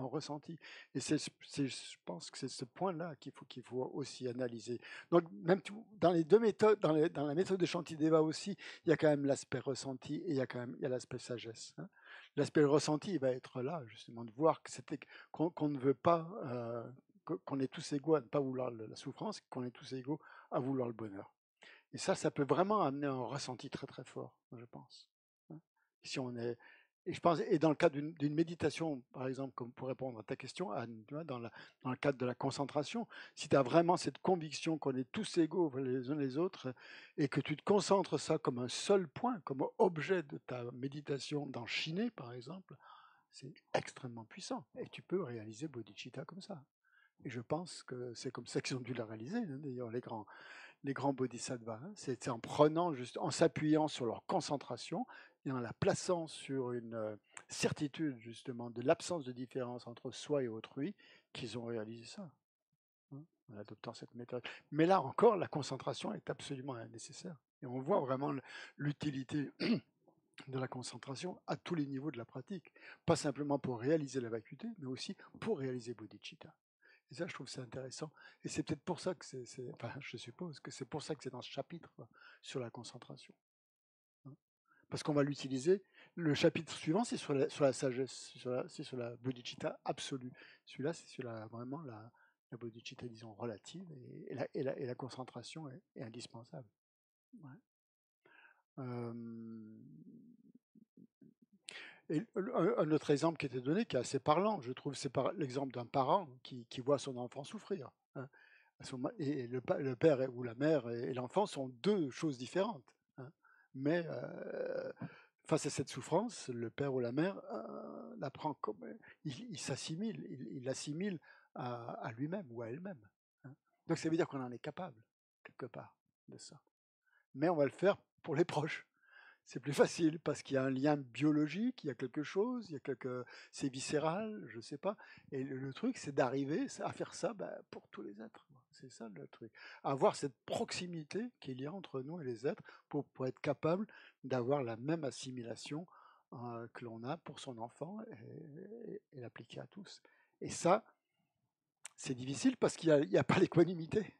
ressenti. Et je pense que c'est ce point-là qu'il faut aussi analyser. Donc, même dans les deux méthodes, dans la méthode de Shantideva aussi, il y a quand même l'aspect ressenti et il y a l'aspect sagesse. Hein. L'aspect ressenti, il va être là, justement, de voir qu'on ne veut pas, qu'on est tous égaux à ne pas vouloir la souffrance, qu'on est tous égaux à vouloir le bonheur. Et ça peut vraiment amener un ressenti très, très fort, je pense. Hein. Si on est. Et je pense, et dans le cadre d'une méditation, par exemple, comme pour répondre à ta question, Anne, tu vois, dans le cadre de la concentration, si tu as vraiment cette conviction qu'on est tous égaux les uns les autres, et que tu te concentres ça comme un seul point, comme objet de ta méditation dans Shiné, par exemple, c'est extrêmement puissant. Et tu peux réaliser bodhicitta comme ça. Et je pense que c'est comme ça qu'ils ont dû la réaliser, hein, d'ailleurs, les grands bodhisattvas. Hein. C'est en prenant, en s'appuyant sur leur concentration et en la plaçant sur une certitude, justement, de l'absence de différence entre soi et autrui, qu'ils ont réalisé ça, hein, en adoptant cette méthode. Mais là encore, la concentration est absolument nécessaire. Et on voit vraiment l'utilité de la concentration à tous les niveaux de la pratique. Pas simplement pour réaliser la vacuité, mais aussi pour réaliser bodhicitta. Et ça, je trouve c'est intéressant. Et c'est peut-être pour ça que enfin, je suppose que c'est pour ça que c'est dans ce chapitre sur la concentration. Hein. Parce qu'on va l'utiliser. Le chapitre suivant, c'est sur la sagesse, c'est sur la bodhicitta absolue. Celui-là, c'est sur vraiment la bodhicitta, disons, relative. Et la concentration est indispensable. Ouais. Et un autre exemple qui était donné, qui est assez parlant, je trouve, c'est l'exemple d'un parent qui voit son enfant souffrir. Hein. Et le père ou la mère et l'enfant sont deux choses différentes. Hein. Mais face à cette souffrance, le père ou la mère la prend comme il s'assimile, il l'assimile à lui-même ou à elle-même. Hein. Donc ça veut dire qu'on en est capable quelque part de ça. Mais on va le faire pour les proches. C'est plus facile parce qu'il y a un lien biologique, il y a quelque chose, c'est viscéral, je ne sais pas. Et le truc, c'est d'arriver à faire ça pour tous les êtres. C'est ça le truc. Avoir cette proximité qu'il y a entre nous et les êtres pour être capable d'avoir la même assimilation que l'on a pour son enfant et l'appliquer à tous. Et ça, c'est difficile parce qu'il n'y a pas l'équanimité.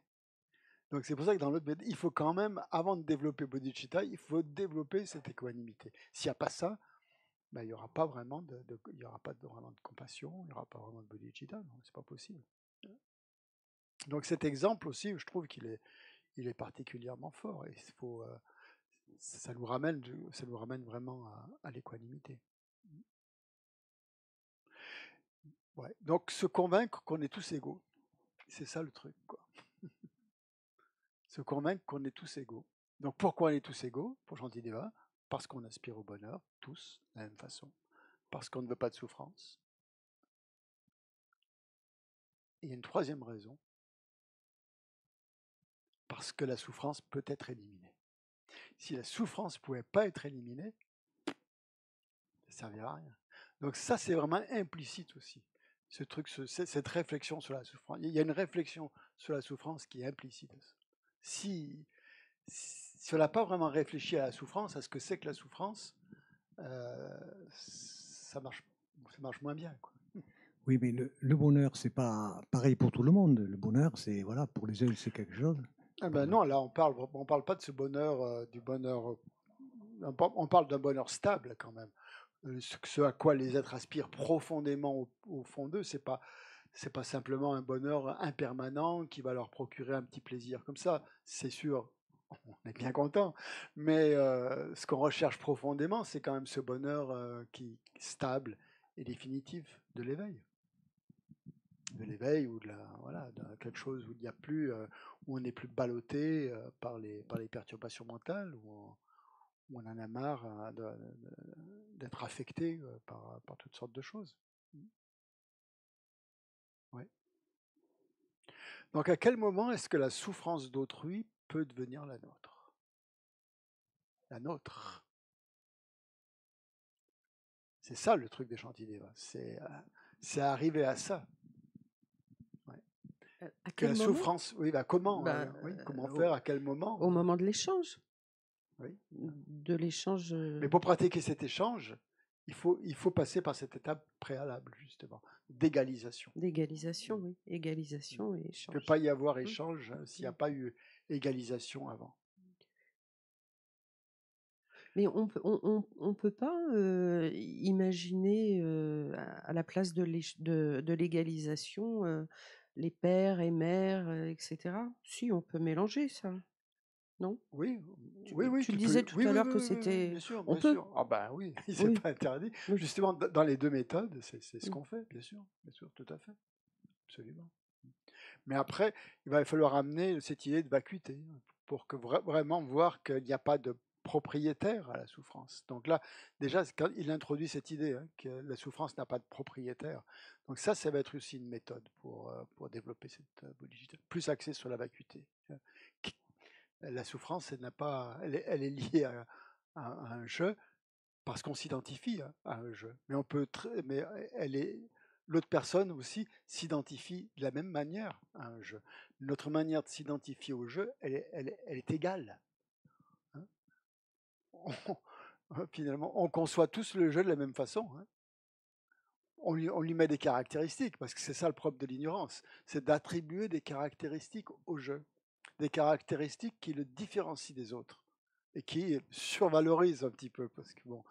Donc c'est pour ça que dans l'autre, il faut quand même, avant de développer bodhicitta, il faut développer cette équanimité. S'il n'y a pas ça, il n'y aura pas vraiment il y aura pas vraiment de compassion, il n'y aura pas vraiment de bodhicitta, non, c'est pas possible. Donc cet exemple aussi, je trouve qu'il est particulièrement fort et ça nous ramène vraiment à l'équanimité. Ouais. Donc se convaincre qu'on est tous égaux, c'est ça le truc, quoi. Se convaincre qu'on est tous égaux. Donc pourquoi on est tous égaux pour Shantideva? Parce qu'on aspire au bonheur, tous, de la même façon. Parce qu'on ne veut pas de souffrance. Et il y a une troisième raison. Parce que la souffrance peut être éliminée. Si la souffrance ne pouvait pas être éliminée, ça ne servirait à rien. Donc ça, c'est vraiment implicite aussi. Ce truc, cette réflexion sur la souffrance. Il y a une réflexion sur la souffrance qui est implicite. Si on n'a pas vraiment réfléchi à la souffrance, à ce que c'est que la souffrance, ça marche moins bien, quoi. Oui, mais le bonheur, c'est pas pareil pour tout le monde. Le bonheur, c'est voilà, pour les uns, c'est quelque chose. Ah ben non, là, on parle pas de ce bonheur, du bonheur. On parle d'un bonheur stable quand même. Ce à quoi les êtres aspirent profondément au fond d'eux, c'est pas simplement un bonheur impermanent qui va leur procurer un petit plaisir comme ça. C'est sûr, on est bien content. Mais ce qu'on recherche profondément, c'est quand même ce bonheur qui stable et définitif de l'éveil. De l'éveil ou de quelque chose où il n'y a plus, où on n'est plus ballotté par les perturbations mentales, où on en a marre d'être affecté par toutes sortes de choses. Ouais. Donc à quel moment est-ce que la souffrance d'autrui peut devenir la nôtre? La nôtre. C'est ça le truc des Shantideva. C'est arriver à ça. Ouais. Que la souffrance, oui, comment faire, à quel moment? Au moment de l'échange. Oui. De l'échange. Mais pour pratiquer cet échange, il faut passer par cette étape préalable, justement, d'égalisation. D'égalisation, oui. Égalisation et échange. Il ne peut pas y avoir échange s'il n'y a pas eu égalisation avant. Mais on peut pas imaginer à la place de l'égalisation les pères et mères, etc. Si, on peut mélanger ça. Non? Oui, tu disais tout à l'heure que c'était. Bien sûr, on bien peut. sûr. Ah ben oui, c'est pas interdit. Justement, dans les deux méthodes, c'est ce qu'on fait, bien sûr, tout à fait, absolument. Mais après, il va falloir amener cette idée de vacuité pour que vraiment voir qu'il n'y a pas de propriétaire à la souffrance. Donc là, déjà, quand il introduit cette idée que la souffrance n'a pas de propriétaire. Donc ça va être aussi une méthode pour développer cette bodhicitta, plus axée sur la vacuité. La souffrance, elle est liée à un jeu parce qu'on s'identifie à un jeu. Mais l'autre personne aussi s'identifie de la même manière à un jeu. Notre manière de s'identifier au jeu, elle est égale. Finalement, on conçoit tous le jeu de la même façon. On lui met des caractéristiques, parce que c'est ça le propre de l'ignorance, c'est d'attribuer des caractéristiques au jeu, des caractéristiques qui le différencient des autres et qui survalorisent un petit peu, parce que bon,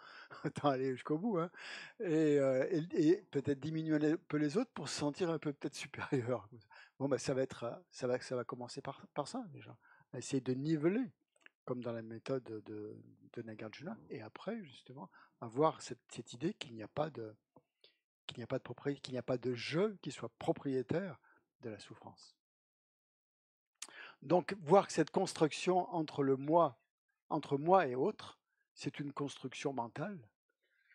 autant aller jusqu'au bout, et peut-être diminuer un peu les autres pour se sentir un peu peut-être supérieur. Bon, ça va commencer par ça déjà, essayer de niveler, comme dans la méthode de Nagarjuna, et après justement avoir cette idée qu'il n'y a pas de propriété, qu'il n'y a pas de jeu qui soit propriétaire de la souffrance. Donc voir que cette construction entre moi et autre, c'est une construction mentale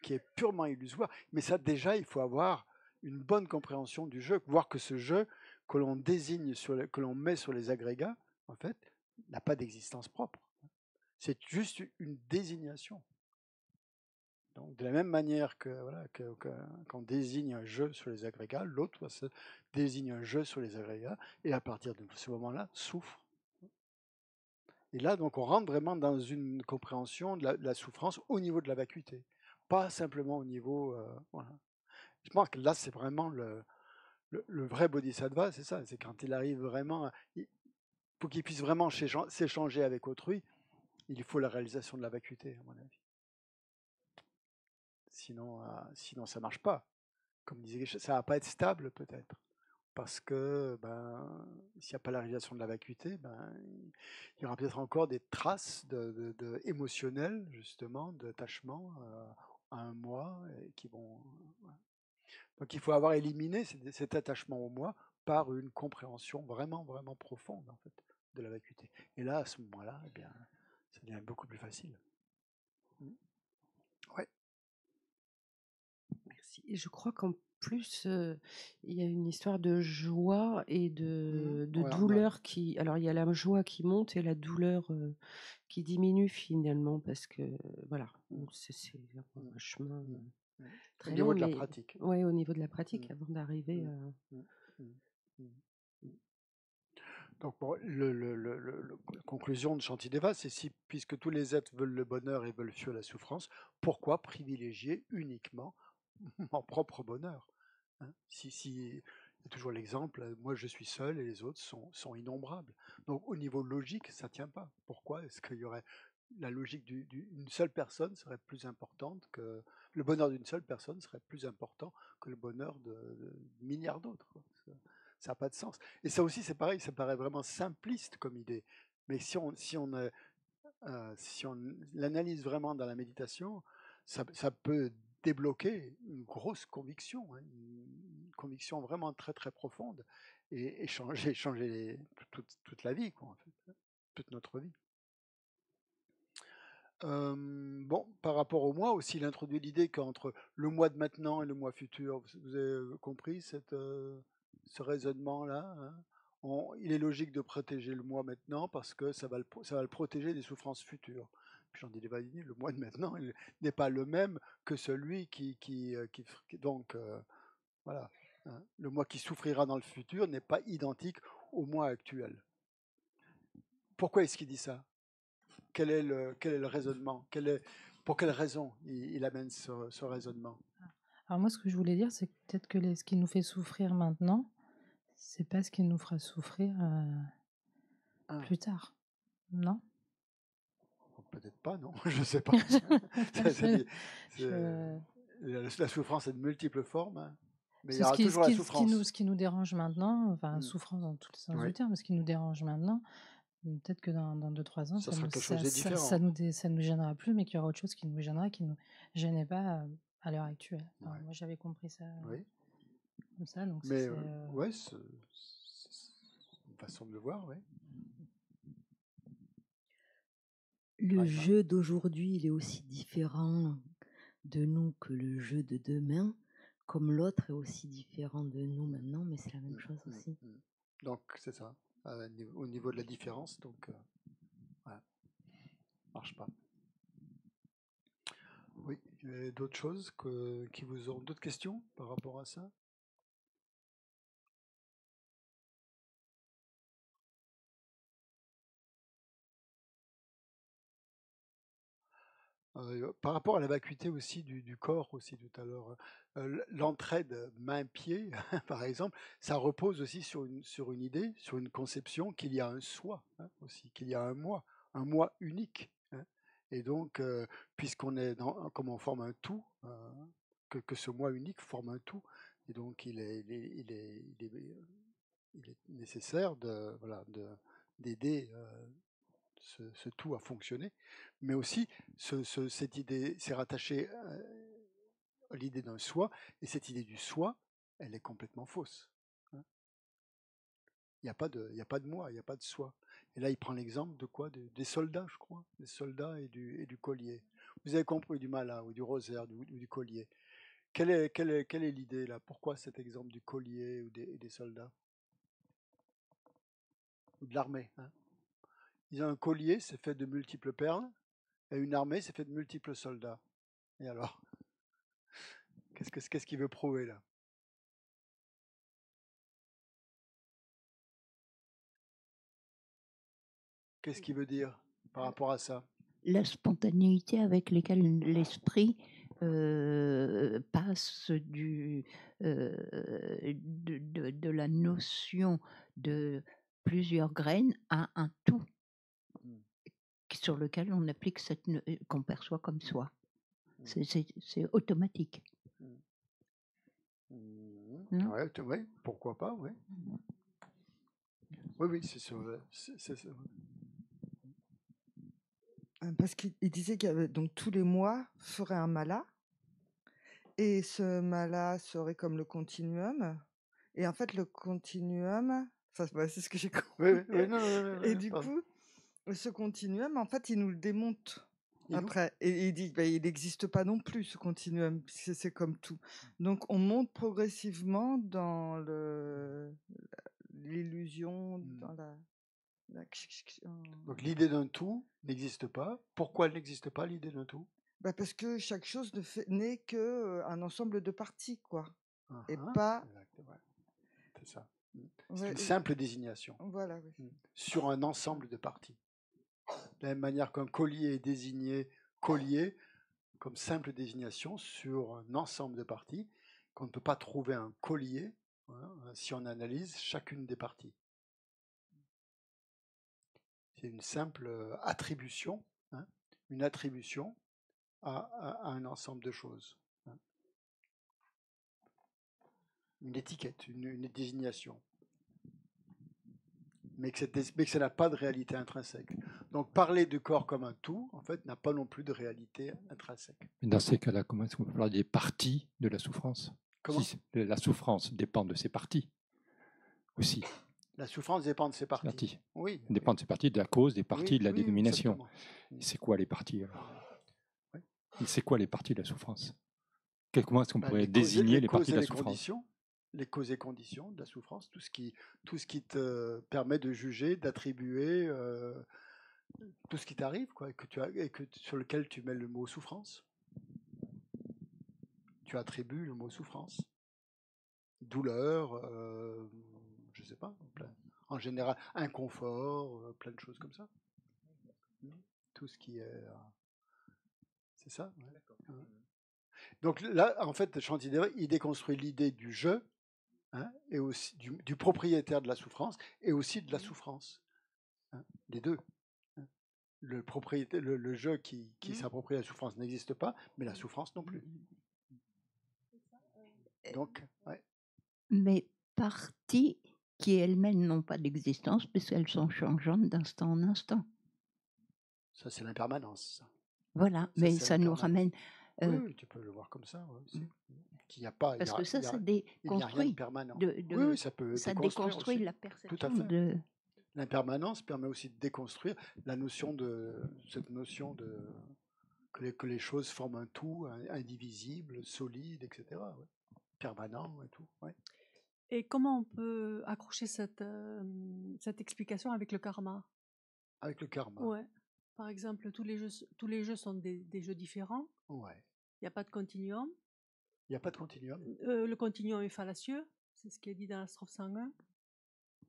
qui est purement illusoire. Mais ça, déjà, il faut avoir une bonne compréhension du jeu, voir que ce jeu que l'on désigne, que l'on met sur les agrégats, en fait, n'a pas d'existence propre. C'est juste une désignation. Donc, de la même manière qu'on désigne un jeu sur les agrégats, l'autre se désigne un jeu sur les agrégats, et à partir de ce moment-là, souffre. Et là, donc, on rentre vraiment dans une compréhension de la souffrance au niveau de la vacuité, pas simplement au niveau... voilà. Je pense que là, c'est vraiment le vrai bodhisattva, c'est ça, c'est quand il arrive vraiment... Il faut qu'il puisse vraiment s'échanger avec autrui, il faut la réalisation de la vacuité, à mon avis. Sinon, ça ne marche pas. Comme disait Geshe, ça ne va pas être stable, peut-être. Parce que s'il n'y a pas la réalisation de la vacuité, il y aura peut-être encore des traces émotionnelles, justement, d'attachement à un moi, qui vont... Voilà. Donc il faut avoir éliminé cet attachement au moi par une compréhension vraiment, vraiment profonde, en fait, de la vacuité. Et là, à ce moment-là, ça devient beaucoup plus facile. Ouais. Merci. Et je crois qu'en plus, il y a une histoire de joie et de douleur qui... Alors, il y a la joie qui monte et la douleur qui diminue finalement, parce que, voilà, c'est un chemin très long. Au niveau de la pratique. Oui, au niveau de la pratique, avant d'arriver à... Donc, bon, la conclusion de Shantideva, c'est puisque tous les êtres veulent le bonheur et veulent fuir la souffrance, pourquoi privilégier uniquement mon propre bonheur, il y a toujours l'exemple, moi je suis seul et les autres sont innombrables. Donc au niveau logique, ça ne tient pas. Pourquoi est-ce qu'il y aurait la logique d'une seule personne serait plus importante que le bonheur d'une seule personne serait plus important que le bonheur de milliards d'autres. Ça n'a pas de sens. Et ça aussi, c'est pareil, ça paraît vraiment simpliste comme idée. Mais si on l'analyse vraiment dans la méditation, ça peut débloquer une grosse conviction, une conviction vraiment très très profonde, et changer toute la vie, quoi, en fait, toute notre vie. Bon, par rapport au moi aussi, il introduit l'idée qu'entre le moi de maintenant et le moi futur, vous avez compris ce raisonnement-là, il est logique de protéger le moi maintenant parce que ça va le protéger des souffrances futures. Puis j'en dis le moi de maintenant n'est pas le même que celui donc voilà, le moi qui souffrira dans le futur n'est pas identique au moi actuel. Pourquoi est-ce qu'il dit ça ? Quel est le raisonnement ? Pour quelle raison il amène ce raisonnement ? Alors moi, ce que je voulais dire, c'est peut-être que ce qui nous fait souffrir maintenant, c'est pas ce qui nous fera souffrir plus tard, non ? Peut-être pas, non. Je ne sais pas. La souffrance a de multiples formes, mais il y aura toujours la souffrance. Ce qui nous dérange maintenant, enfin souffrance dans tous les sens du terme, mais ce qui nous dérange maintenant, peut-être que dans 2-3 ans, ça nous gênera plus, mais qu'il y aura autre chose qui nous gênera, qui ne nous gênait pas à l'heure actuelle. Enfin, moi, j'avais compris ça comme ça. Donc mais c'est une façon de le voir, oui. Le jeu d'aujourd'hui, il est aussi différent de nous que le jeu de demain, comme l'autre est aussi différent de nous maintenant, mais c'est la même chose aussi. Donc, c'est ça, au niveau de la différence, donc, voilà, marche pas. Oui, d'autres choses qui vous ont d'autres questions par rapport à ça? Par rapport à la vacuité aussi du corps aussi tout à l'heure, l'entraide main-pied, par exemple, ça repose aussi sur une idée, sur une conception qu'il y a un soi, hein, aussi, qu'il y a un moi unique, hein. Et donc, puisqu'on est comme on forme un tout, que ce moi unique forme un tout, et donc il est nécessaire d'aider ce tout à fonctionner, mais aussi cette idée, c'est rattaché à l'idée d'un soi, et cette idée du soi, elle est complètement fausse, hein. Il n'y a pas de moi, il n'y a pas de soi. Et là, il prend l'exemple de quoi? Des soldats, je crois, des soldats et du collier. Vous avez compris, du malin, ou du rosaire, ou du collier. Quelle est l'idée là? Pourquoi cet exemple du collier ou des soldats? Ou de l'armée, hein? Ils ont un collier, c'est fait de multiples perles, et une armée, c'est fait de multiples soldats. Et alors, qu'est-ce qu'il veut prouver là? Qu'est-ce qu'il veut dire par rapport à ça? La spontanéité avec laquelle l'esprit passe de la notion de plusieurs graines à un tout sur lequel on applique qu'on perçoit comme soi. C'est automatique. Ouais, pourquoi pas, ouais. Oui, c'est ça. Parce qu'il disait qu'il y avait donc tous les mois ferait un mala, et ce mala serait comme le continuum, et en fait le continuum, enfin c'est ce que j'ai compris. Oui, non, et du coup, ce continuum, en fait, il nous le démonte après, et il dit il n'existe pas non plus ce continuum, puisque c'est comme tout. Donc on monte progressivement dans l'illusion, dans la Donc l'idée d'un tout n'existe pas. Pourquoi elle n'existe pas, l'idée d'un tout? Parce que chaque chose n'est qu'un ensemble de parties, quoi. Et pas... C'est ça. C'est une simple désignation. Voilà, oui. Sur un ensemble de parties. De la même manière qu'un collier est désigné collier comme simple désignation sur un ensemble de parties, qu'on ne peut pas trouver un collier, hein, si on analyse chacune des parties. C'est une simple attribution, hein, une attribution à un ensemble de choses, hein. Une étiquette, une désignation. Mais que ça n'a pas de réalité intrinsèque. Donc parler du corps comme un tout, en fait, n'a pas non plus de réalité intrinsèque. Mais dans ces cas-là, comment est-ce qu'on peut parler des parties de la souffrance? Si la souffrance dépend de ses parties aussi. La souffrance dépend de ses parties. Oui. Dépend de ses parties, de la cause, des parties, de la dénomination. C'est quoi les parties alors? C'est quoi les parties de la souffrance? Comment est-ce qu'on pourrait désigner les parties de la souffrance? Les causes et conditions de la souffrance, tout ce qui te permet de juger, d'attribuer tout ce qui t'arrive, quoi, sur lequel tu mets le mot souffrance. Tu attribues le mot souffrance. Douleur, je sais pas, en général, inconfort, plein de choses comme ça. Tout ce qui est... c'est ça, ouais. Donc là, en fait, Chantilly, il déconstruit l'idée du je, hein, et aussi du propriétaire de la souffrance, et aussi de la souffrance, hein, les deux. Hein. Le propriétaire, le je qui s'approprie la souffrance n'existe pas, mais la souffrance non plus. Donc, ouais. Mais parties qui elles-mêmes n'ont pas d'existence, puisqu'elles sont changeantes d'instant en instant. Ça, c'est l'impermanence. Ça. Voilà, mais ça nous ramène... oui, tu peux le voir comme ça. Ouais, qu'il n'y a pas, parce que ça déconstruit, ça peut ça déconstruit la perception de... L'impermanence permet aussi de déconstruire cette notion que les choses forment un tout, indivisible, solide, etc. Ouais. Permanent et tout. Ouais. Et comment on peut accrocher cette explication avec le karma? Avec le karma. Ouais. Par exemple, tous les jeux sont des jeux différents. Ouais. Il n'y a pas de continuum. Il n'y a pas de continuum. Le continuum est fallacieux, c'est ce qui est dit dans la strophe 101.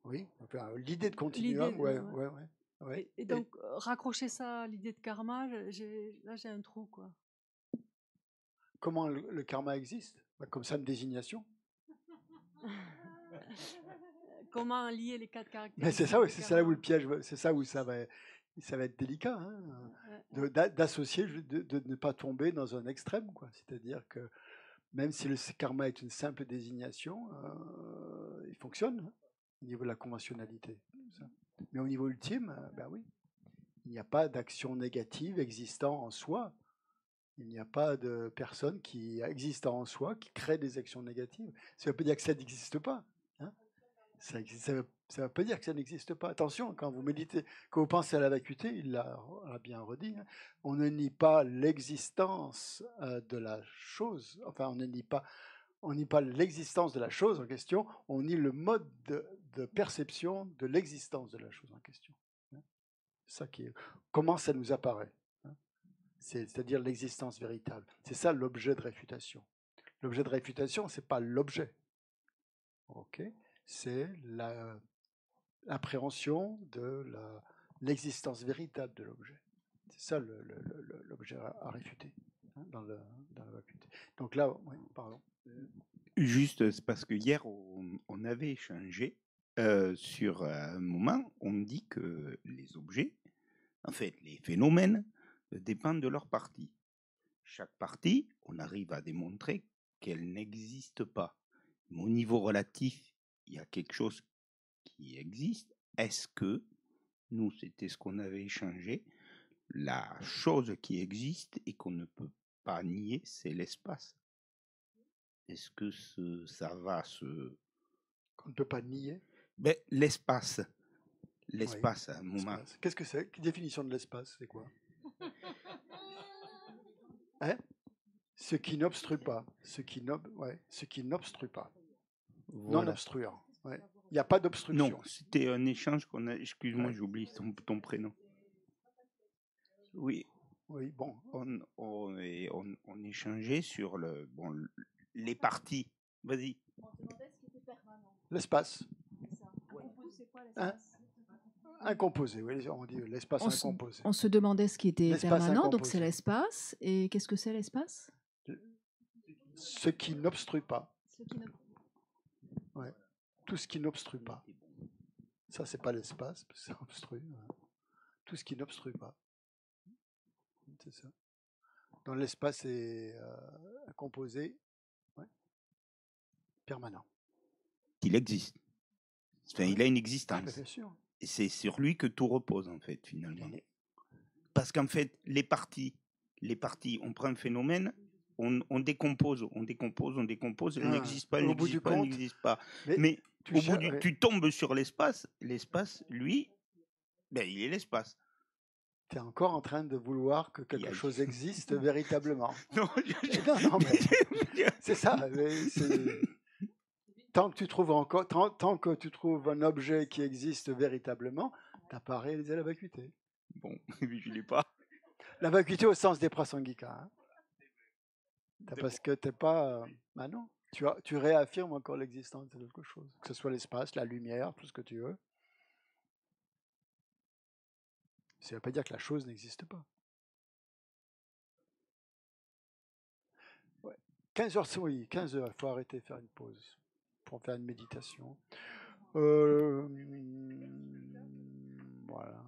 Oui, enfin, l'idée de continuum, ouais. Et donc, raccrocher ça à l'idée de karma, là j'ai un trou, quoi. Comment le karma existe? Comme ça, une désignation. Comment lier les 4 caractéristiques? Mais c'est ça, c'est ça où le piège, c'est ça où ça va être délicat, hein, d'associer, de ne pas tomber dans un extrême, quoi. C'est-à-dire que même si le karma est une simple désignation, il fonctionne, hein, au niveau de la conventionnalité. Ça. Mais au niveau ultime, ben oui, il n'y a pas d'action négative existant en soi. Il n'y a pas de personne qui existant en soi qui crée des actions négatives. Ça ne veut pas dire que ça n'existe pas. Hein. Ça ne veut pas dire que ça n'existe pas. Attention, quand vous méditez, quand vous pensez à la vacuité, il l'a bien redit, hein, on ne nie pas l'existence de la chose. Enfin, on nie pas l'existence de la chose en question, on nie le mode de perception de l'existence de la chose en question. Hein. Ça comment ça nous apparaît. C'est-à-dire l'existence véritable. C'est ça l'objet de réfutation. L'objet de réfutation, ce n'est pas l'objet. Okay, c'est l'appréhension de l'existence véritable de l'objet. C'est ça l'objet à réfuter, hein, dans la vacuité. Donc là, oui, pardon. Juste, c'est parce que hier, on avait échangé sur un moment, on dit que les objets, en fait, les phénomènes, dépendent de leur partie. Chaque partie, on arrive à démontrer qu'elle n'existe pas. Mais au niveau relatif, il y a quelque chose qui existe. Est-ce que, nous, c'était ce qu'on avait échangé, la chose qui existe et qu'on ne peut pas nier, c'est l'espace. Est-ce que ça va se... Qu'on ne peut pas nier? Ben, l'espace. L'espace, à un moment. Qu'est-ce que c'est? Définition de l'espace, c'est quoi? Hein? Ce qui n'obstrue pas. Ce qui n'obstrue pas. Voilà. Non obstruant. Ouais. Il n'y a pas d'obstruction. Non, c'était un échange qu'on a... Excuse-moi, j'oublie ton prénom. Oui. Oui, bon. On échangeait sur les parties. Vas-y. L'espace. Incomposé, oui, on dit l'espace incomposé. On se demandait ce qui était permanent, donc c'est l'espace. Et qu'est-ce que c'est l'espace? Ce qui n'obstrue pas. Ouais. Tout ce qui n'obstrue pas. Ça, c'est pas l'espace, parce que ça obstrue. Ouais. Tout ce qui n'obstrue pas. C'est ça. Dans l'espace est composé, ouais, permanent. Il existe. Enfin, il a une existence. Ah, bien sûr. Et c'est sur lui que tout repose, en fait, finalement. Parce qu'en fait, les parties, on prend un phénomène, on décompose, elle n'existe pas, elle n'existe pas. Mais au bout tu tombes sur l'espace, lui, ben, il est l'espace. Tu es encore en train de vouloir que quelque chose existe véritablement. Non, mais c'est ça. Tant que tu trouves un objet qui existe véritablement, tu n'as pas réalisé la vacuité. Bon, je ne l'ai pas. La vacuité au sens des prasangika. Hein. Parce que tu n'es pas... bah non, tu réaffirmes encore l'existence de quelque chose. Que ce soit l'espace, la lumière, tout ce que tu veux. Ça ne veut pas dire que la chose n'existe pas. Ouais. 15h, oui, 15h, il faut arrêter de faire une pause pour faire une méditation. Voilà.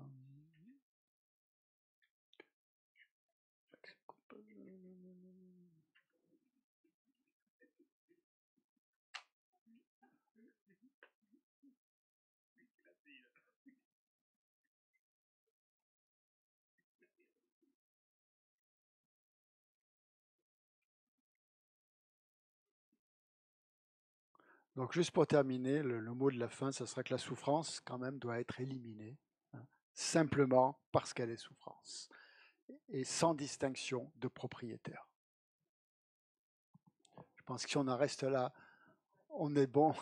Donc, juste pour terminer, le mot de la fin, ce sera que la souffrance, quand même, doit être éliminée, hein, simplement parce qu'elle est souffrance, et sans distinction de propriétaire. Je pense que si on en reste là, on est bon,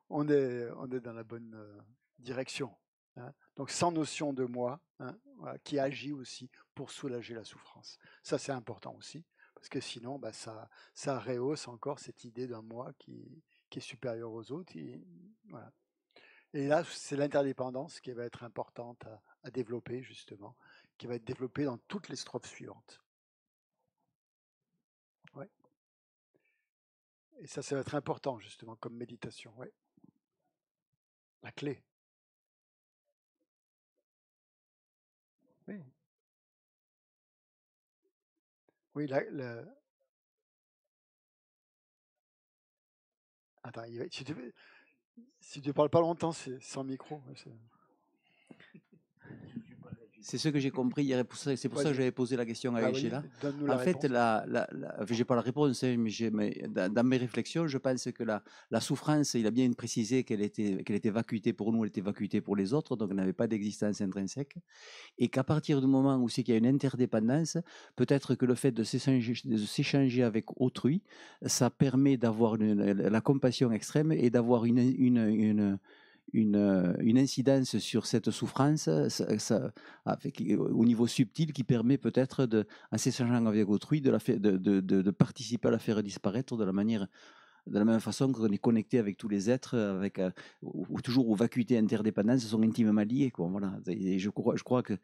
on est dans la bonne direction. Hein. Donc, sans notion de moi, hein, voilà, qui agit aussi pour soulager la souffrance. Ça, c'est important aussi, parce que sinon, bah, ça rehausse encore cette idée d'un moi qui est supérieur aux autres. Voilà. Et là, c'est l'interdépendance qui va être importante à développer, justement, qui va être développée dans toutes les strophes suivantes. Ouais. Et ça va être important, justement, comme méditation. Ouais. La clé. Oui. Oui, Attends, si tu ne parles pas longtemps, c'est sans micro. C'est ce que j'ai compris hier, c'est pour ça que j'avais posé la question à Echela. Donne-nous En la fait, réponse. je n'ai pas la réponse, hein, mais dans mes réflexions, je pense que la souffrance, il a bien précisé qu'elle était vacuité pour nous, elle était vacuité pour les autres, donc elle n'avait pas d'existence intrinsèque. Et qu'à partir du moment où c'est qu'il y a une interdépendance, peut-être que le fait de s'échanger avec autrui, ça permet d'avoir la compassion extrême et d'avoir une incidence sur cette souffrance au niveau subtil qui permet peut-être, en s'échangeant avec autrui, de participer à la faire disparaître de la même façon qu'on est connecté avec tous les êtres, toujours où vacuité et interdépendance sont intimement liés. Quoi, voilà. Et je crois que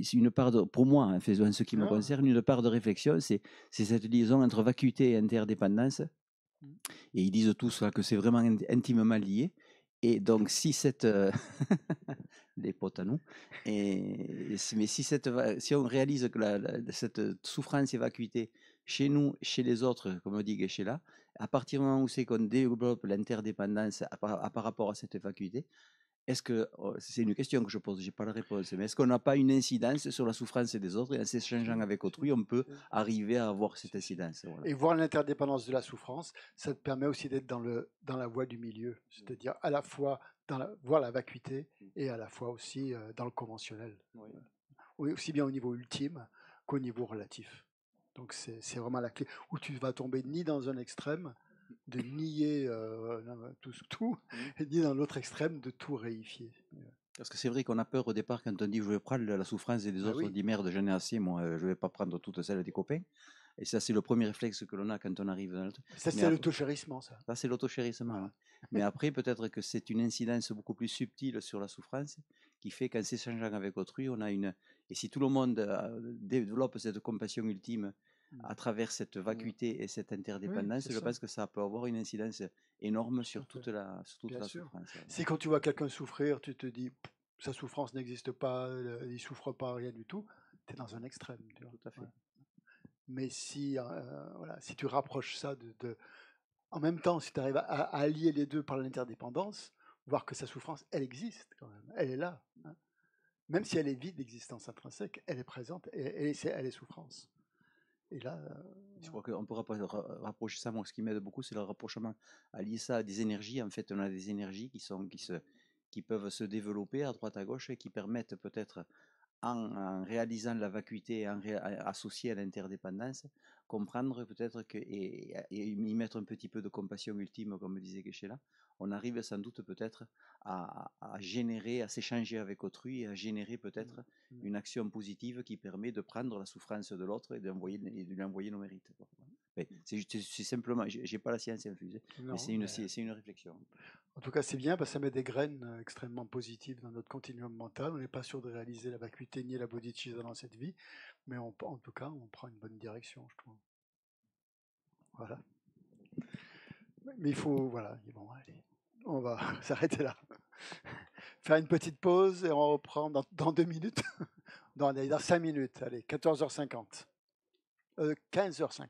c'est une part pour moi, en ce qui me concerne, une part de réflexion, c'est cette liaison entre vacuité et interdépendance. Et ils disent tous que c'est vraiment intimement lié. Et donc, si cette les potes à nous, mais si on réalise que cette souffrance et vacuité chez nous, chez les autres, comme dit Geshe-la, à partir du moment où c'est qu'on développe l'interdépendance par rapport à cette vacuité, est-ce que, c'est une question que je pose, je n'ai pas la réponse, mais est-ce qu'on n'a pas une incidence sur la souffrance des autres et en s'échangeant avec autrui, on peut arriver à avoir cette incidence. Voilà. Et voir l'interdépendance de la souffrance, ça te permet aussi d'être dans la voie du milieu, c'est-à-dire à la fois voir la vacuité et à la fois aussi dans le conventionnel, aussi bien au niveau ultime qu'au niveau relatif. Donc c'est vraiment la clé, où tu vas tomber ni dans un extrême, de nier tout, ni dans l'autre extrême, de tout réifier. Parce que c'est vrai qu'on a peur au départ quand on dit je vais prendre la souffrance des autres, on dit merde, j'en ai assez, moi je ne vais pas prendre toute celle des copains. Et ça, c'est le premier réflexe que l'on a quand on arrive dans le truc. Ça, c'est l'autochérissement, ça. Ça, c'est l'autochérissement. Voilà. Mais après, peut-être que c'est une incidence beaucoup plus subtile sur la souffrance qui fait qu'en s'échangeant avec autrui, on a une. Et si tout le monde développe cette compassion ultime à travers cette vacuité et cette interdépendance, je pense que ça peut avoir une incidence énorme sur toute la souffrance. Si quand tu vois quelqu'un souffrir, tu te dis sa souffrance n'existe pas, il ne souffre pas, rien du tout, tu es dans un extrême. Tu vois. Tout à fait. Mais si tu rapproches ça en même temps, si tu arrives à allier les deux par l'interdépendance, voir que sa souffrance, elle existe quand même, elle est là. Hein. Même si elle est vide d'existence intrinsèque, elle est présente et elle est souffrance. Et là, je crois qu'on peut rapprocher ça. Moi, ce qui m'aide beaucoup, c'est le rapprochement, allier ça à des énergies. En fait, on a des énergies qui peuvent se développer à droite à gauche et qui permettent peut-être, en réalisant la vacuité associée à l'interdépendance, comprendre peut-être et y mettre un petit peu de compassion ultime, comme disait Geshe-la, on arrive sans doute peut-être à générer, à s'échanger avec autrui et à générer peut-être une action positive qui permet de prendre la souffrance de l'autre et de lui envoyer nos mérites. C'est simplement, j'ai pas la science infuse, mais c'est une réflexion. En tout cas, c'est bien parce que ça met des graines extrêmement positives dans notre continuum mental. On n'est pas sûr de réaliser la vacuité ni la bodhicitta dans cette vie, mais en tout cas, on prend une bonne direction, je trouve. Voilà. Mais il faut, voilà, bon, allez, on va s'arrêter là. Faire une petite pause et on reprend dans 2 minutes. Dans 5 minutes, allez, 14h50. 15h50.